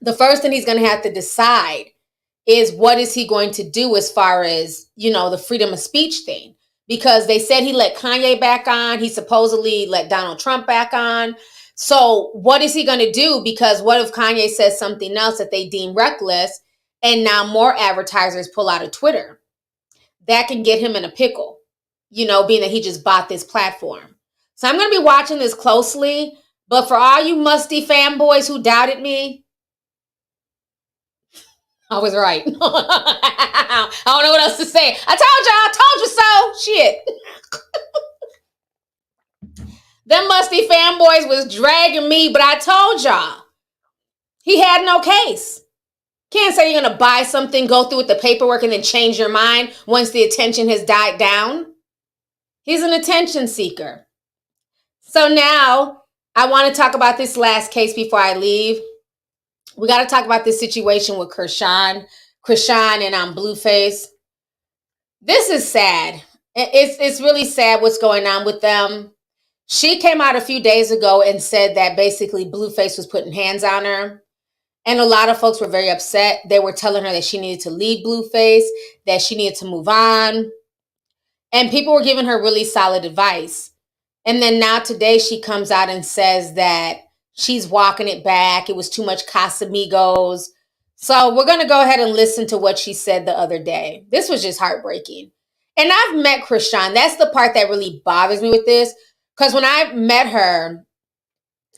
the first thing he's going to have to decide is what is he going to do as far as, you know, the freedom of speech thing. Because they said he let Kanye back on. He supposedly let Donald Trump back on. So what is he going to do? Because what if Kanye says something else that they deem reckless and now more advertisers pull out of Twitter? That can get him in a pickle. You know, being that he just bought this platform. So I'm going to be watching this closely. But for all you musty fanboys who doubted me, I was right. I don't know what else to say. I told you so. Shit. Them musty fanboys was dragging me, but I told y'all. He had no case. Can't say you're going to buy something, go through with the paperwork, and then change your mind once the attention has died down. He's an attention seeker. So now I want to talk about this last case before I leave. We got to talk about this situation with Chrisean and Blueface. This is sad. It's really sad what's going on with them. She came out a few days ago and said that basically Blueface was putting hands on her. And a lot of folks were very upset. They were telling her that she needed to leave Blueface, that she needed to move on. And people were giving her really solid advice. And then now today she comes out and says that she's walking it back. It was too much Casamigos. So we're going to go ahead and listen to what she said the other day. This was just heartbreaking. And I've met Chrisean. That's the part that really bothers me with this. Because when I met her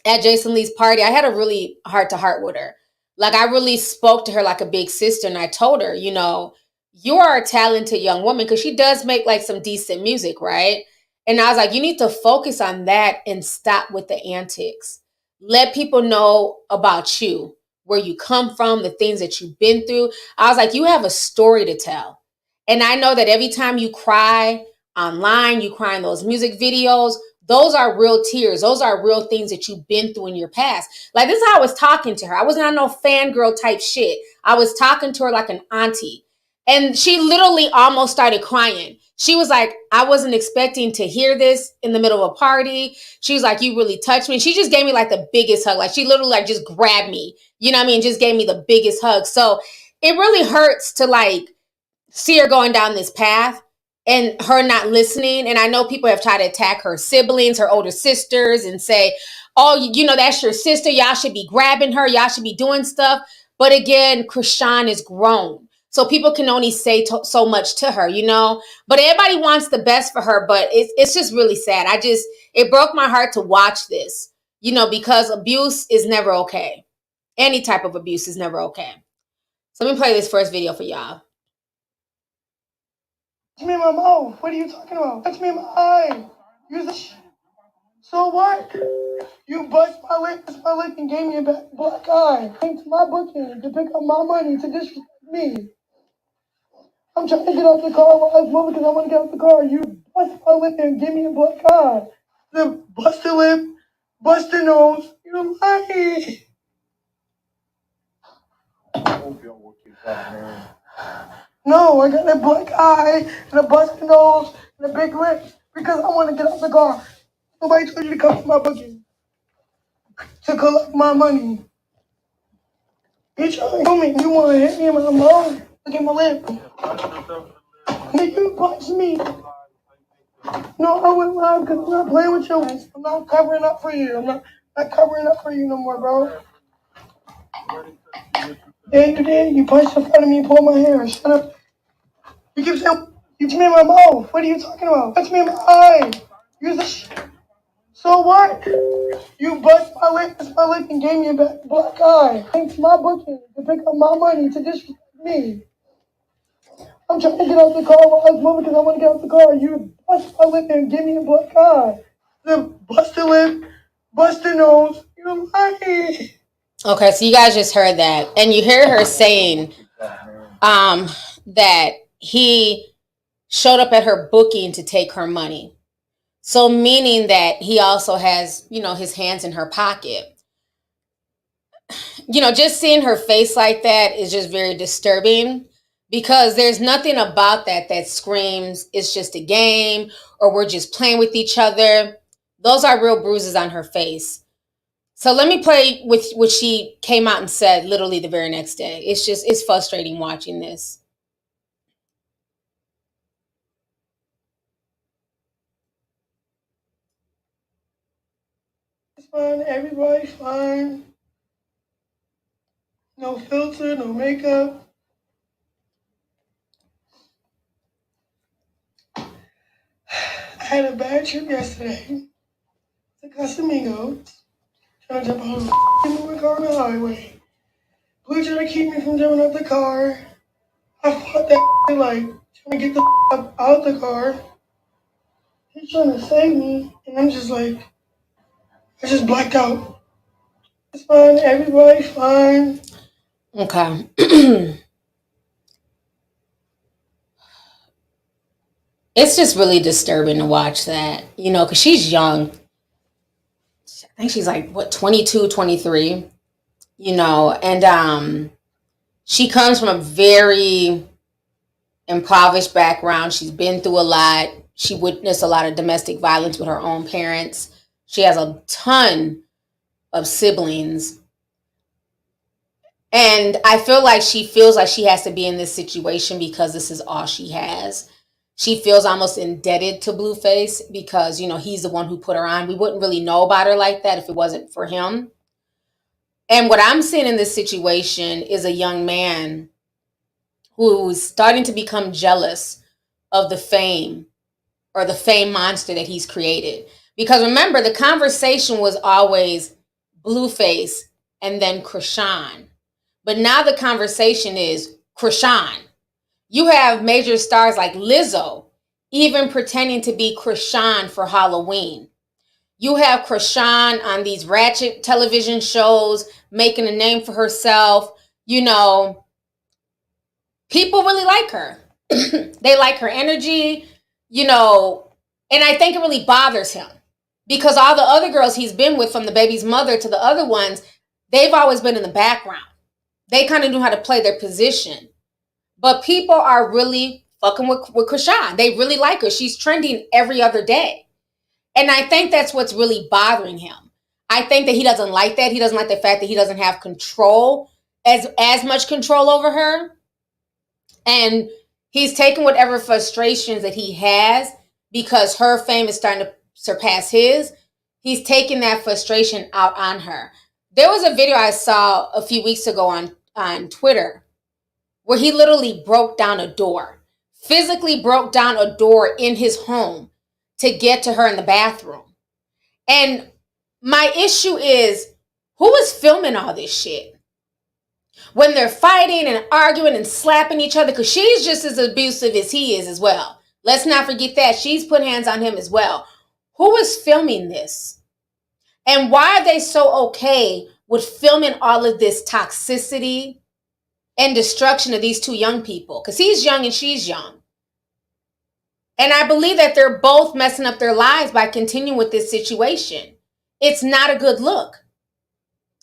at Jason Lee's party, I had a really heart-to-heart with her. Like I really spoke to her like a big sister. And I told her, you know, you are a talented young woman, because she does make like some decent music, right? And I was like, you need to focus on that and stop with the antics. Let people know about you, where you come from, the things that you've been through. I was like, you have a story to tell. And I know that every time you cry online, you cry in those music videos, those are real tears. Those are real things that you've been through in your past. Like this is how I was talking to her. I wasn't on no fangirl type shit. I was talking to her like an auntie. And she literally almost started crying. She was like, I wasn't expecting to hear this in the middle of a party. She was like, you really touched me. She just gave me like the biggest hug. Like she literally like just grabbed me, you know what I mean? Just gave me the biggest hug. So it really hurts to like see her going down this path and her not listening. And I know people have tried to attack her siblings, her older sisters, and say, oh, you know, that's your sister. Y'all should be grabbing her. Y'all should be doing stuff. But again, Chrisean is grown. So people can only say so much to her, you know, but everybody wants the best for her. But it's just really sad. It broke my heart to watch this, you know, because abuse is never okay. Any type of abuse is never okay. So let me play this first video for y'all. Touch me in my mouth. What are you talking about? Touch me in my eye. Use the So what? You bust my lip and gave me a black eye. Came to my booking to pick up my money to disrespect me. I'm trying to get out the car while I was moving because I want to get out the car. You bust my lip and give me a black eye. The bust the lip, bust the nose. You're lying. No, I got a black eye and a busted nose and a big lip because I want to get out the car. Nobody told you to come to my booking to collect my money. You trying to tell me you want to hit me in my mouth? Look at my lip. Nigga, you punch me. No, I wouldn't lie because I'm not playing with you. I'm not covering up for you. I'm not covering up for you no more, bro. Yeah, you did. You punched in front of me and pulled my hair. Shut up. You keep saying, you touch me in my mouth. What are you talking about? Touch me in my eye. Use the So what? You bust my lip and gave me a black eye. Came to my booking to pick up my money to disrespect me. I'm trying to get out the car while I was moving because I want to get out the car. You bust my lip and give me a black eye. The busted lip, busted nose. You're lying. Okay, so you guys just heard that. And you hear her saying that he showed up at her booking to take her money. So meaning that he also has, his hands in her pocket. Just seeing her face like that is just very disturbing because there's nothing about that screams it's just a game or we're just playing with each other. Those are real bruises on her face. So let me play with what she came out and said literally the very next day. It's frustrating watching this. It's fine. Everybody's fine. No filter, no makeup. I had a bad trip yesterday to Casamigos. Trying to jump out of a moving car on the highway. Blue trying to keep me from jumping out the car. I fought that like trying to get the up out the car. He's trying to save me, and I'm just like, I just blacked out. It's fine, everybody's fine. Okay. It's just really disturbing to watch that, because she's young. I think she's like, 22, 23, and she comes from a very impoverished background. She's been through a lot. She witnessed a lot of domestic violence with her own parents. She has a ton of siblings. And I feel like she feels like she has to be in this situation because this is all she has. She feels almost indebted to Blueface because, he's the one who put her on. We wouldn't really know about her like that if it wasn't for him. And what I'm seeing in this situation is a young man who's starting to become jealous of the fame or the fame monster that he's created. Because remember, the conversation was always Blueface and then Chrisean. But now the conversation is Chrisean. You have major stars like Lizzo even pretending to be Chrisean for Halloween. You have Chrisean on these ratchet television shows making a name for herself. People really like her. They like her energy, and I think it really bothers him because all the other girls he's been with, from the baby's mother to the other ones, they've always been in the background. They kind of knew how to play their position. But people are really fucking with Chrisean. They really like her. She's trending every other day. And I think that's what's really bothering him. I think that he doesn't like that. He doesn't like the fact that he doesn't have control, as much control over her. And he's taking whatever frustrations that he has because her fame is starting to surpass his. He's taking that frustration out on her. There was a video I saw a few weeks ago on Twitter where he literally broke down a door, physically broke down a door in his home to get to her in the bathroom. And my issue is, who is filming all this shit? When they're fighting and arguing and slapping each other, because she's just as abusive as he is as well. Let's not forget that. She's put hands on him as well. Who is filming this? And why are they so okay with filming all of this toxicity and destruction of these two young people? Because he's young and she's young. And I believe that they're both messing up their lives by continuing with this situation. It's not a good look.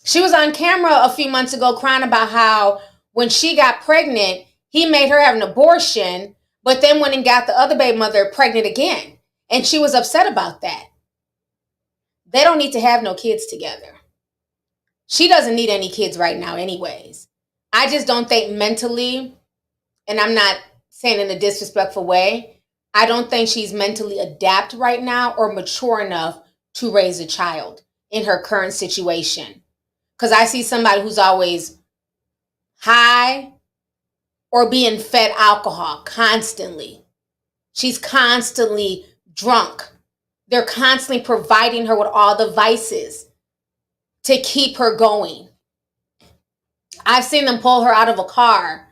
She was on camera a few months ago crying about how when she got pregnant, he made her have an abortion, but then went and got the other baby mother pregnant again. And she was upset about that. They don't need to have no kids together. She doesn't need any kids right now anyways. I just don't think mentally, and I'm not saying in a disrespectful way, I don't think she's mentally adapt right now or mature enough to raise a child in her current situation. Because I see somebody who's always high or being fed alcohol constantly. She's constantly drunk. They're constantly providing her with all the vices to keep her going. I've seen them pull her out of a car,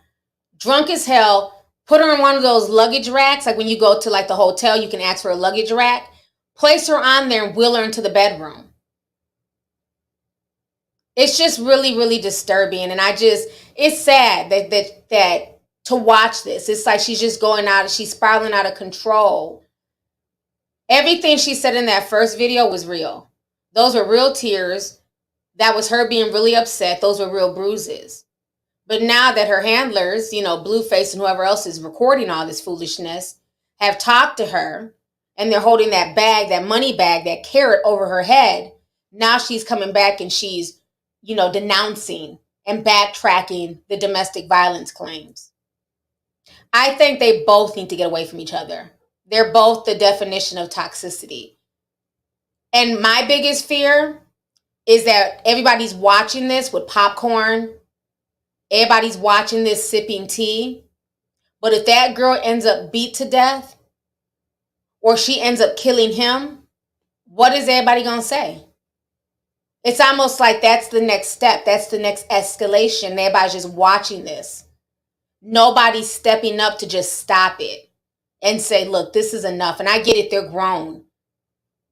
drunk as hell, put her in one of those luggage racks, like when you go to like the hotel, you can ask for a luggage rack, place her on there and wheel her into the bedroom. It's just really, really disturbing. And it's sad that to watch this. It's like she's just going out, she's spiraling out of control. Everything she said in that first video was real. Those were real tears. That was her being really upset. Those were real bruises. But now that her handlers, Blueface and whoever else is recording all this foolishness, have talked to her, and they're holding that bag, that money bag, that carrot over her head, now she's coming back and she's, denouncing and backtracking the domestic violence claims. I think they both need to get away from each other. They're both the definition of toxicity. And my biggest fear is that everybody's watching this with popcorn. Everybody's watching this sipping tea. But if that girl ends up beat to death or she ends up killing him, what is everybody going to say? It's almost like that's the next step. That's the next escalation. Everybody's just watching this. Nobody's stepping up to just stop it and say, look, this is enough. And I get it, they're grown.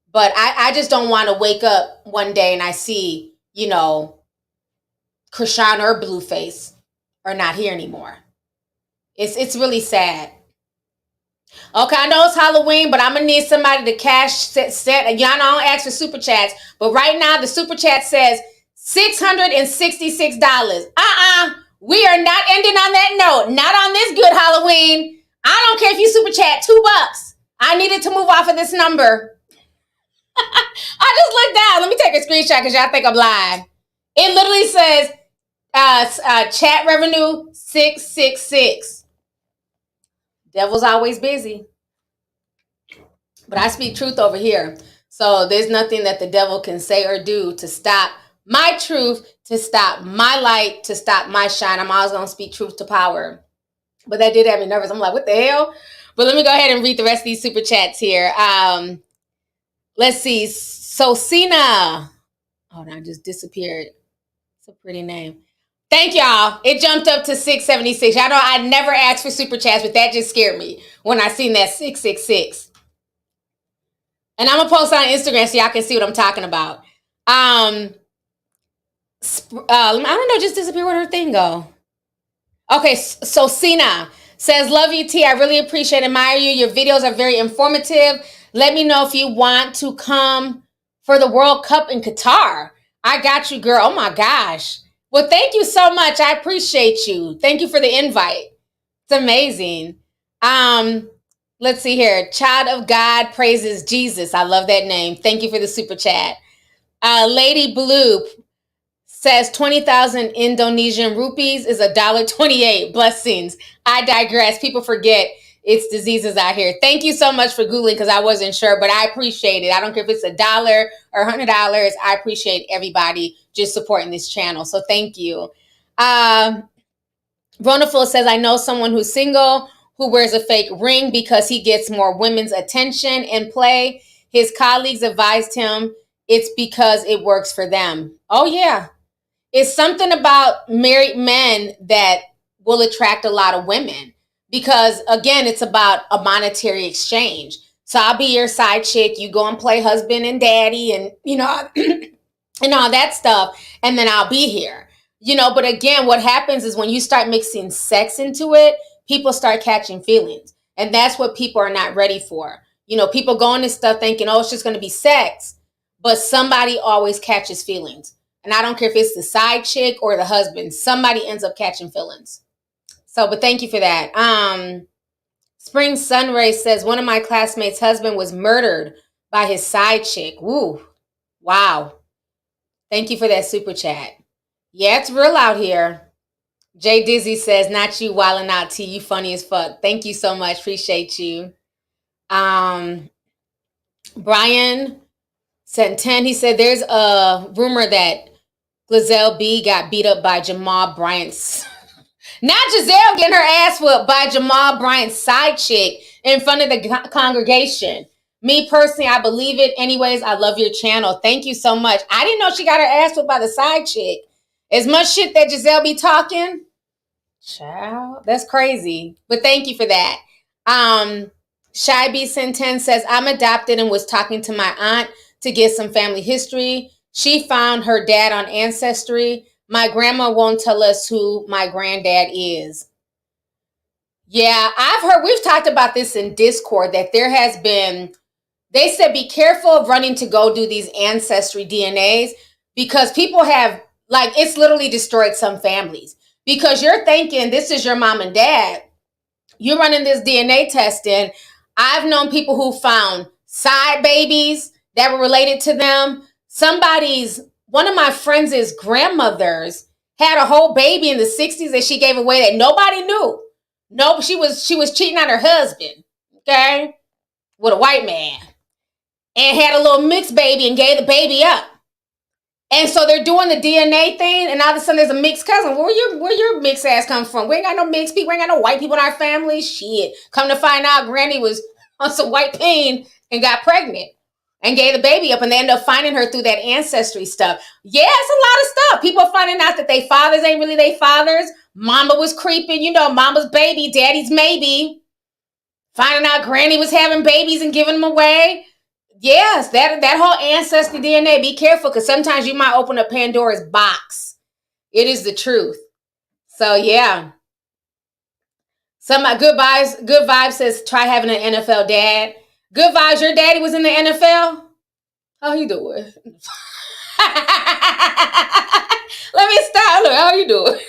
But I just don't want to wake up one day and I see, Chrisean or Blueface are not here anymore. It's really sad. Okay, I know it's Halloween, but I'm going to need somebody to cash set. Y'all know I don't ask for super chats, but right now the super chat says $666. We are not ending on that note. Not on this good Halloween. I don't care if you super chat $2. I needed to move off of this number. I just looked down. Let me take a screenshot because y'all think I'm lying. It literally says chat revenue 666. Devil's always busy. But I speak truth over here. So there's nothing that the devil can say or do to stop my truth, to stop my light, to stop my shine. I'm always going to speak truth to power. But that did have me nervous. I'm like, what the hell? But let me go ahead and read the rest of these super chats here. Let's see. So Sina. Oh, no, I just disappeared. It's a pretty name. Thank y'all. It jumped up to 676. Y'all know I never asked for super chats, but that just scared me when I seen that 666. And I'm going to post on Instagram so y'all can see what I'm talking about. I don't know, just disappear. Where'd her thing go? Okay, so Sina says, Lovelyti, I really appreciate and admire you. Your videos are very informative. Let me know if you want to come for the World Cup in Qatar. I got you, girl. Oh my gosh. Well, thank you so much. I appreciate you. Thank you for the invite. It's amazing. Let's see here. Child of God praises Jesus. I love that name. Thank you for the super chat. Lady Blue says 20,000 Indonesian rupees is $1.28. Blessings. I digress. People forget it's diseases out here. Thank you so much for Googling because I wasn't sure, but I appreciate it. I don't care if it's $1 or $100. I appreciate everybody just supporting this channel. So thank you. Ronaful says, I know someone who's single who wears a fake ring because he gets more women's attention and play. His colleagues advised him it's because it works for them. Oh, yeah. It's something about married men that will attract a lot of women because, again, it's about a monetary exchange. So I'll be your side chick. You go and play husband and daddy and, and all that stuff. And then I'll be here. But again, what happens is when you start mixing sex into it, people start catching feelings. And that's what people are not ready for. People go into stuff thinking, oh, it's just going to be sex. But somebody always catches feelings. And I don't care if it's the side chick or the husband. Somebody ends up catching feelings. So, but thank you for that. Spring Sunray says, one of my classmates' husband was murdered by his side chick. Woo. Wow. Thank you for that super chat. Yeah, it's real out here. Jay Dizzy says, not you wildin' out, T. You funny as fuck. Thank you so much. Appreciate you. Brian sent 10. He said, there's a rumor that Giselle B got beat up by Jamal Bryant's. Not Giselle getting her ass whooped by Jamal Bryant's side chick in front of the congregation. Me personally, I believe it. Anyways, I love your channel. Thank you so much. I didn't know she got her ass whooped by the side chick. As much shit that Giselle be talking, child, that's crazy. But thank you for that. Shy B Sinten says, I'm adopted and was talking to my aunt to get some family history. She found her dad on Ancestry. My grandma won't tell us who my granddad is. Yeah, I've heard, we've talked about this in Discord, that there has been, they said be careful of running to go do these Ancestry DNAs because people have, like, it's literally destroyed some families. Because you're thinking this is your mom and dad. You're running this DNA testing. I've known people who found side babies that were related to them. One of my friends' grandmothers had a whole baby in the 60s that she gave away that nobody knew. No, she was cheating on her husband, okay, with a white man, and had a little mixed baby and gave the baby up. And so they're doing the DNA thing, and all of a sudden there's a mixed cousin. Where your mixed ass come from? We ain't got no mixed people. We ain't got no white people in our family. Shit. Come to find out, Granny was on some white pain and got pregnant and gave the baby up, and they end up finding her through that Ancestry stuff. Yeah, it's a lot of stuff. People finding out that they fathers ain't really they fathers. Mama was creeping, mama's baby, daddy's maybe. Finding out Granny was having babies and giving them away. Yes, that whole Ancestry DNA, be careful, because sometimes you might open up Pandora's box. It is the truth. So, yeah. Good vibes says, try having an NFL dad. Good vibes, your daddy was in the NFL? How you doing? Let me stop. Look, how you doing?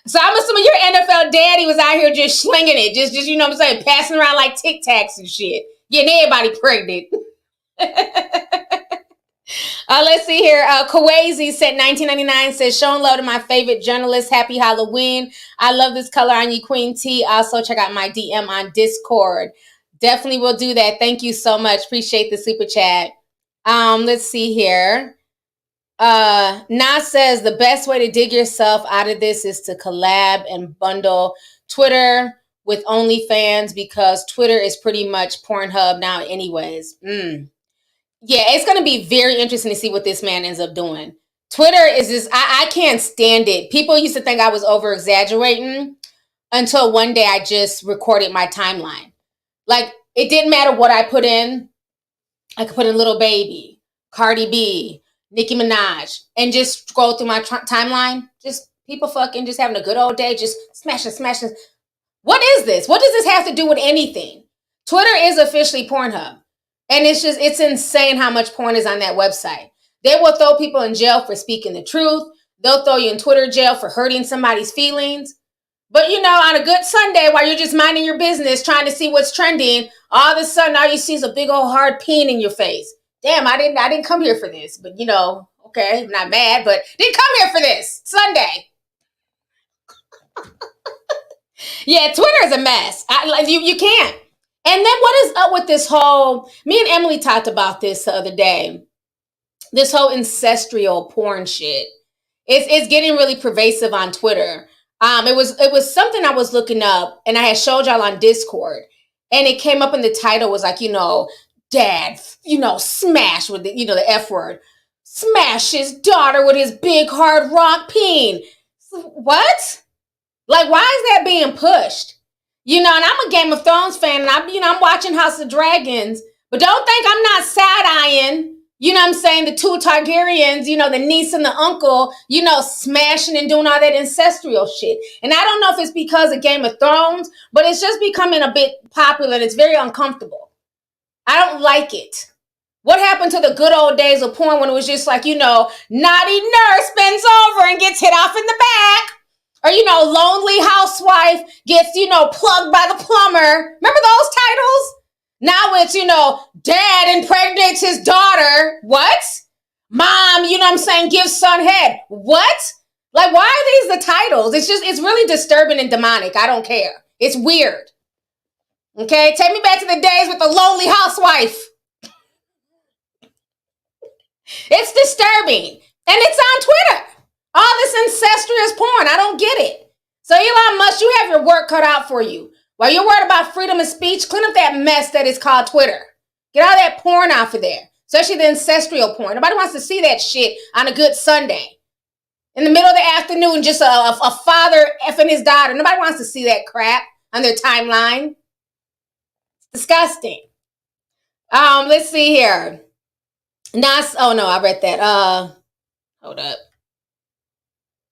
So I'm assuming your NFL daddy was out here just slinging it, just what I'm saying, passing around like Tic Tacs and shit, getting everybody pregnant. Let's see here. Kawazi said 1999 says, showing love to my favorite journalist. Happy Halloween. I love this color on you, Queen T. Also check out my DM on Discord. Definitely will do that. Thank you so much. Appreciate the super chat. Let's see here. Nas says the best way to dig yourself out of this is to collab and bundle Twitter with OnlyFans, because Twitter is pretty much Pornhub now anyways. Yeah, it's going to be very interesting to see what this man ends up doing. Twitter is just, I can't stand it. People used to think I was over exaggerating until one day I just recorded my timeline. Like, it didn't matter what I put in. I could put in Little Baby, Cardi B, Nicki Minaj, and just scroll through my timeline. Just people fucking, just having a good old day, just smashing. What is this? What does this have to do with anything? Twitter is officially Pornhub. And it's insane how much porn is on that website. They will throw people in jail for speaking the truth. They'll throw you in Twitter jail for hurting somebody's feelings. But, on a good Sunday, while you're just minding your business, trying to see what's trending, all of a sudden, all you see is a big old hard peen in your face. Damn, I didn't come here for this. But, okay, I'm not mad, but didn't come here for this. Sunday. Yeah, Twitter is a mess. You can't. And then what is up with this whole, me and Emily talked about this the other day, this whole ancestral porn shit. It's getting really pervasive on Twitter. It was something I was looking up, and I had showed y'all on Discord, and it came up in the title was like, dad, smash with the F word, smash his daughter with his big hard rock peen. What? Like, why is that being pushed? You know, and I'm a Game of Thrones fan, and I'm watching House of Dragons. But don't think I'm not side-eyeing, you know what I'm saying, the two Targaryens, you know, the niece and the uncle, you know, smashing and doing all that ancestral shit. And I don't know if it's because of Game of Thrones, but it's just becoming a bit popular, and it's very uncomfortable. I don't like it. What happened to the good old days of porn when it was just like, you know, naughty nurse bends over and gets hit off in the back? Or, you know, lonely housewife gets, you know, plugged by the plumber. Remember those titles? Now it's, you know, dad impregnates his daughter. What? Mom, you know what I'm saying, gives son head. What? Like, why are these the titles? It's really disturbing and demonic. I don't care. It's weird. Okay? Take me back to the days with the lonely housewife. It's disturbing. And it's on Twitter. All this incestuous porn. I don't get it. So Elon Musk, you have your work cut out for you. While you're worried about freedom of speech, clean up that mess that is called Twitter. Get all that porn off of there. Especially the ancestral porn. Nobody wants to see that shit on a good Sunday. In the middle of the afternoon, just a father effing his daughter. Nobody wants to see that crap on their timeline. It's disgusting. Let's see here. Oh no, I read that. Hold up.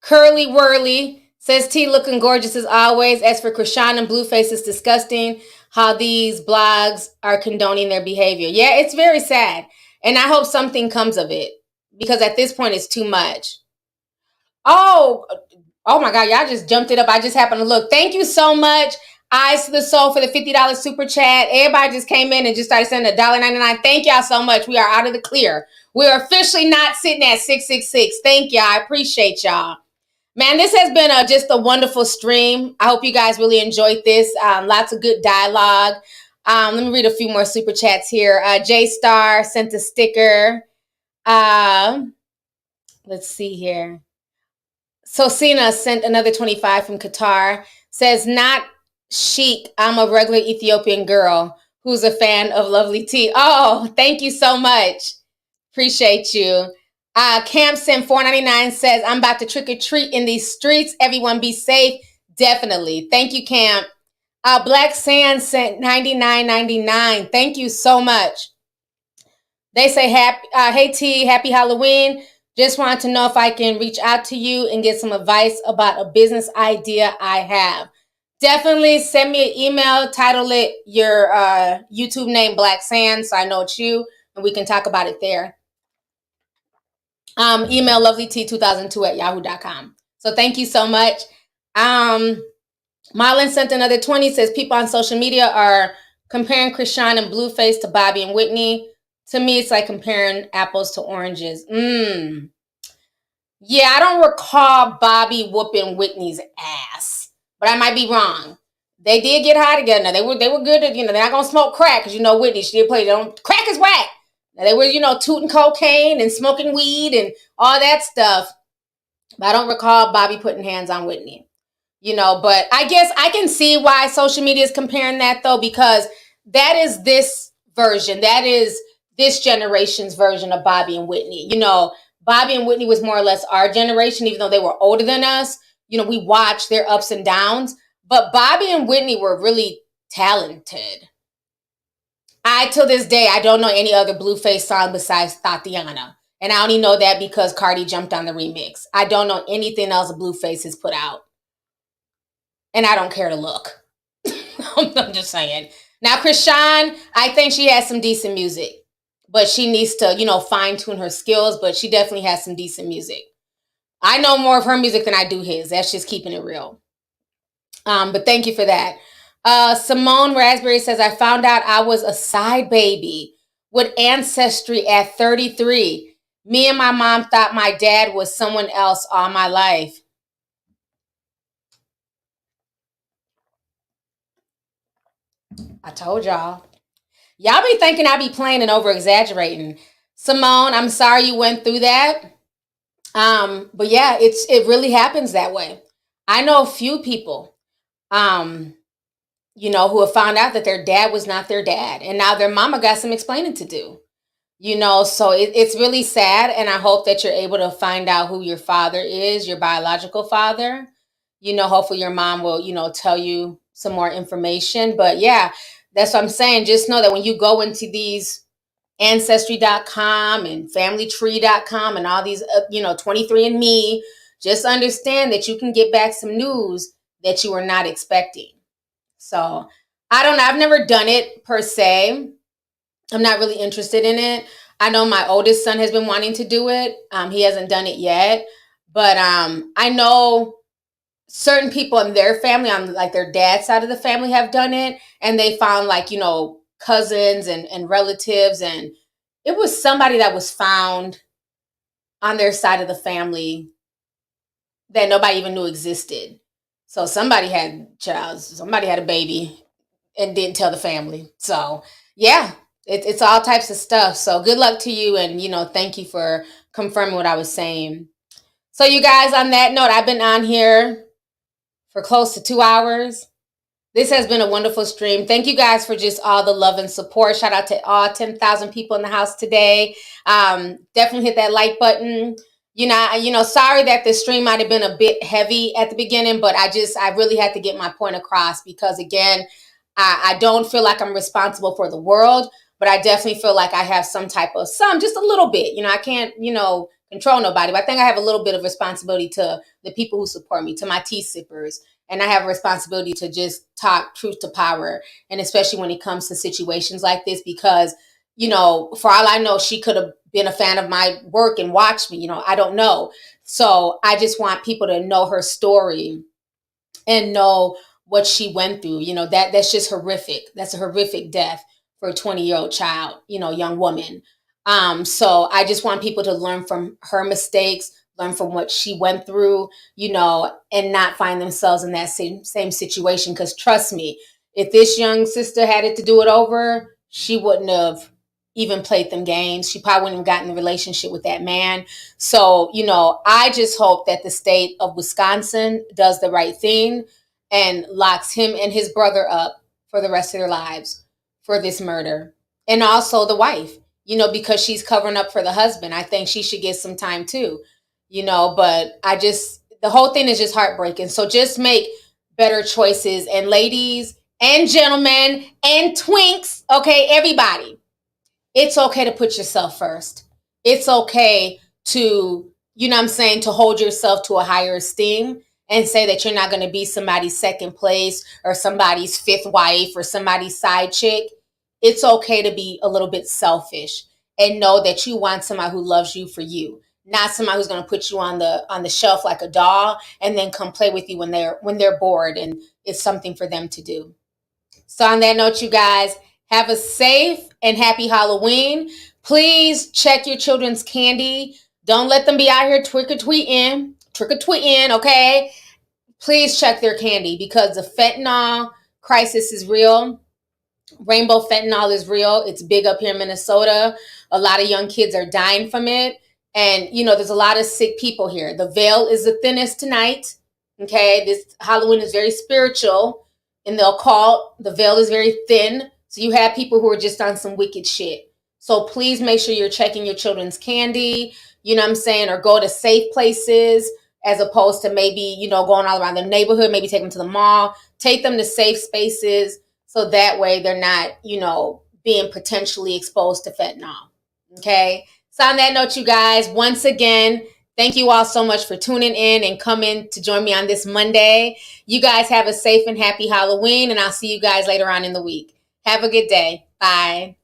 Curly Whirly says, T looking gorgeous as always. As for Chrisean and Blueface, it's disgusting how these blogs are condoning their behavior. Yeah, it's very sad. And I hope something comes of it. Because at this point, it's too much. Oh my God, y'all just jumped it up. I just happened to look. Thank you so much, Eyes to the Soul, for the $50 super chat. Everybody just came in and just started sending $1.99. Thank y'all so much. We are out of the clear. We're officially not sitting at 666. Thank y'all. I appreciate y'all. Man, this has been just a wonderful stream. I hope you guys really enjoyed this. Lots of good dialogue. Let me read a few more super chats here. J Star sent a sticker. Let's see here. Sosina sent another 25 from Qatar. Says, not chic. I'm a regular Ethiopian girl who's a fan of Lovelyti. Oh, thank you so much. Appreciate you. Campson 499 says, I'm about to trick or treat in these streets. Everyone be safe. Definitely. Thank you, Camp. Black Sand sent $99.99. Thank you so much. They say, hey T, happy Halloween. Just wanted to know if I can reach out to you and get some advice about a business idea I have. Definitely send me an email, title it your YouTube name Black Sand, so I know it's you, and we can talk about it there. Email lovelyti2002@yahoo.com. So thank you so much. Marlon sent another 20, says people on social media are comparing Chrisean and Blueface to Bobby and Whitney. To me, it's like comparing apples to oranges. Yeah, I don't recall Bobby whooping Whitney's ass, but I might be wrong. They did get high together. They were good at, you know, they're not gonna smoke crack, because you know Whitney, she did play, crack is whack. Now, they were, you know, tooting cocaine and smoking weed and all that stuff. But I don't recall Bobby putting hands on Whitney. You know, but I guess I can see why social media is comparing that, though, because that is this version. That is this generation's version of Bobby and Whitney. You know, Bobby and Whitney was more or less our generation, even though they were older than us. You know, we watched their ups and downs. But Bobby and Whitney were really talented. Till this day, I don't know any other Blueface song besides Tatiana. And I only know that because Cardi jumped on the remix. I don't know anything else Blueface has put out. And I don't care to look. I'm just saying. Now, Chrisean, I think she has some decent music. But she needs to, you know, fine-tune her skills. But she definitely has some decent music. I know more of her music than I do his. That's just keeping it real. But thank you for that. Simone Raspberry says, I found out I was a side baby with ancestry at 33. Me and my mom thought my dad was someone else all my life. I told y'all. Y'all be thinking I be playing and over-exaggerating. Simone, I'm sorry you went through that. But yeah, it really happens that way. I know a few people, you know, who have found out that their dad was not their dad. And now their mama got some explaining to do. You know, so it's really sad. And I hope that you're able to find out who your father is, your biological father. You know, hopefully your mom will, you know, tell you some more information. But yeah, that's what I'm saying. Just know that when you go into these ancestry.com and familytree.com and all these, 23andMe, just understand that you can get back some news that you were not expecting. So I don't know. I've never done it per se. I'm not really interested in it. I know my oldest son has been wanting to do it. He hasn't done it yet, but I know certain people in their family, on like their dad's side of the family, have done it, and they found like, cousins and relatives, and it was somebody that was found on their side of the family that nobody even knew existed. So somebody had a baby and didn't tell the family. So yeah, it's all types of stuff. So good luck to you, and thank you for confirming what I was saying. So you guys, on that note, I've been on here for close to 2 hours. This has been a wonderful stream. Thank you guys for just all the love and support. Shout out to all 10,000 people in the house today. Definitely hit that like button. Sorry that the stream might have been a bit heavy at the beginning, but I really had to get my point across because, again, I don't feel like I'm responsible for the world, but I definitely feel like I have just a little bit. I can't, control nobody, but I think I have a little bit of responsibility to the people who support me, to my tea sippers. And I have a responsibility to just talk truth to power. And especially when it comes to situations like this, because, for all I know, she could have been a fan of my work and watched me, I don't know. So I just want people to know her story and know what she went through. That's just horrific. That's a horrific death for a 20-year-old child, young woman. So I just want people to learn from her mistakes, learn from what she went through, and not find themselves in that same situation. Because trust me, if this young sister had it to do it over, she wouldn't have even played them games. She probably wouldn't have gotten the relationship with that man. So, I just hope that the state of Wisconsin does the right thing and locks him and his brother up for the rest of their lives for this murder. And also the wife, because she's covering up for the husband. I think she should get some time too, but the whole thing is just heartbreaking. So just make better choices. And ladies and gentlemen and twinks, okay, everybody, it's okay to put yourself first. It's okay to, to hold yourself to a higher esteem and say that you're not going to be somebody's second place or somebody's fifth wife or somebody's side chick. It's okay to be a little bit selfish and know that you want somebody who loves you for you, not somebody who's going to put you on the shelf like a doll and then come play with you when they're bored and it's something for them to do. So on that note, you guys, have a safe and happy Halloween. Please check your children's candy. Don't let them be out here trick-or-treating, okay? Please check their candy because the fentanyl crisis is real. Rainbow fentanyl is real. It's big up here in Minnesota. A lot of young kids are dying from it. And, there's a lot of sick people here. The veil is the thinnest tonight. Okay, this Halloween is very spiritual. In the occult, the veil is very thin. So you have people who are just on some wicked shit. So please make sure you're checking your children's candy, or go to safe places as opposed to maybe, going all around the neighborhood, maybe take them to the mall, take them to safe spaces. So that way they're not, being potentially exposed to fentanyl. Okay. So on that note, you guys, once again, thank you all so much for tuning in and coming to join me on this Monday. You guys have a safe and happy Halloween, and I'll see you guys later on in the week. Have a good day. Bye.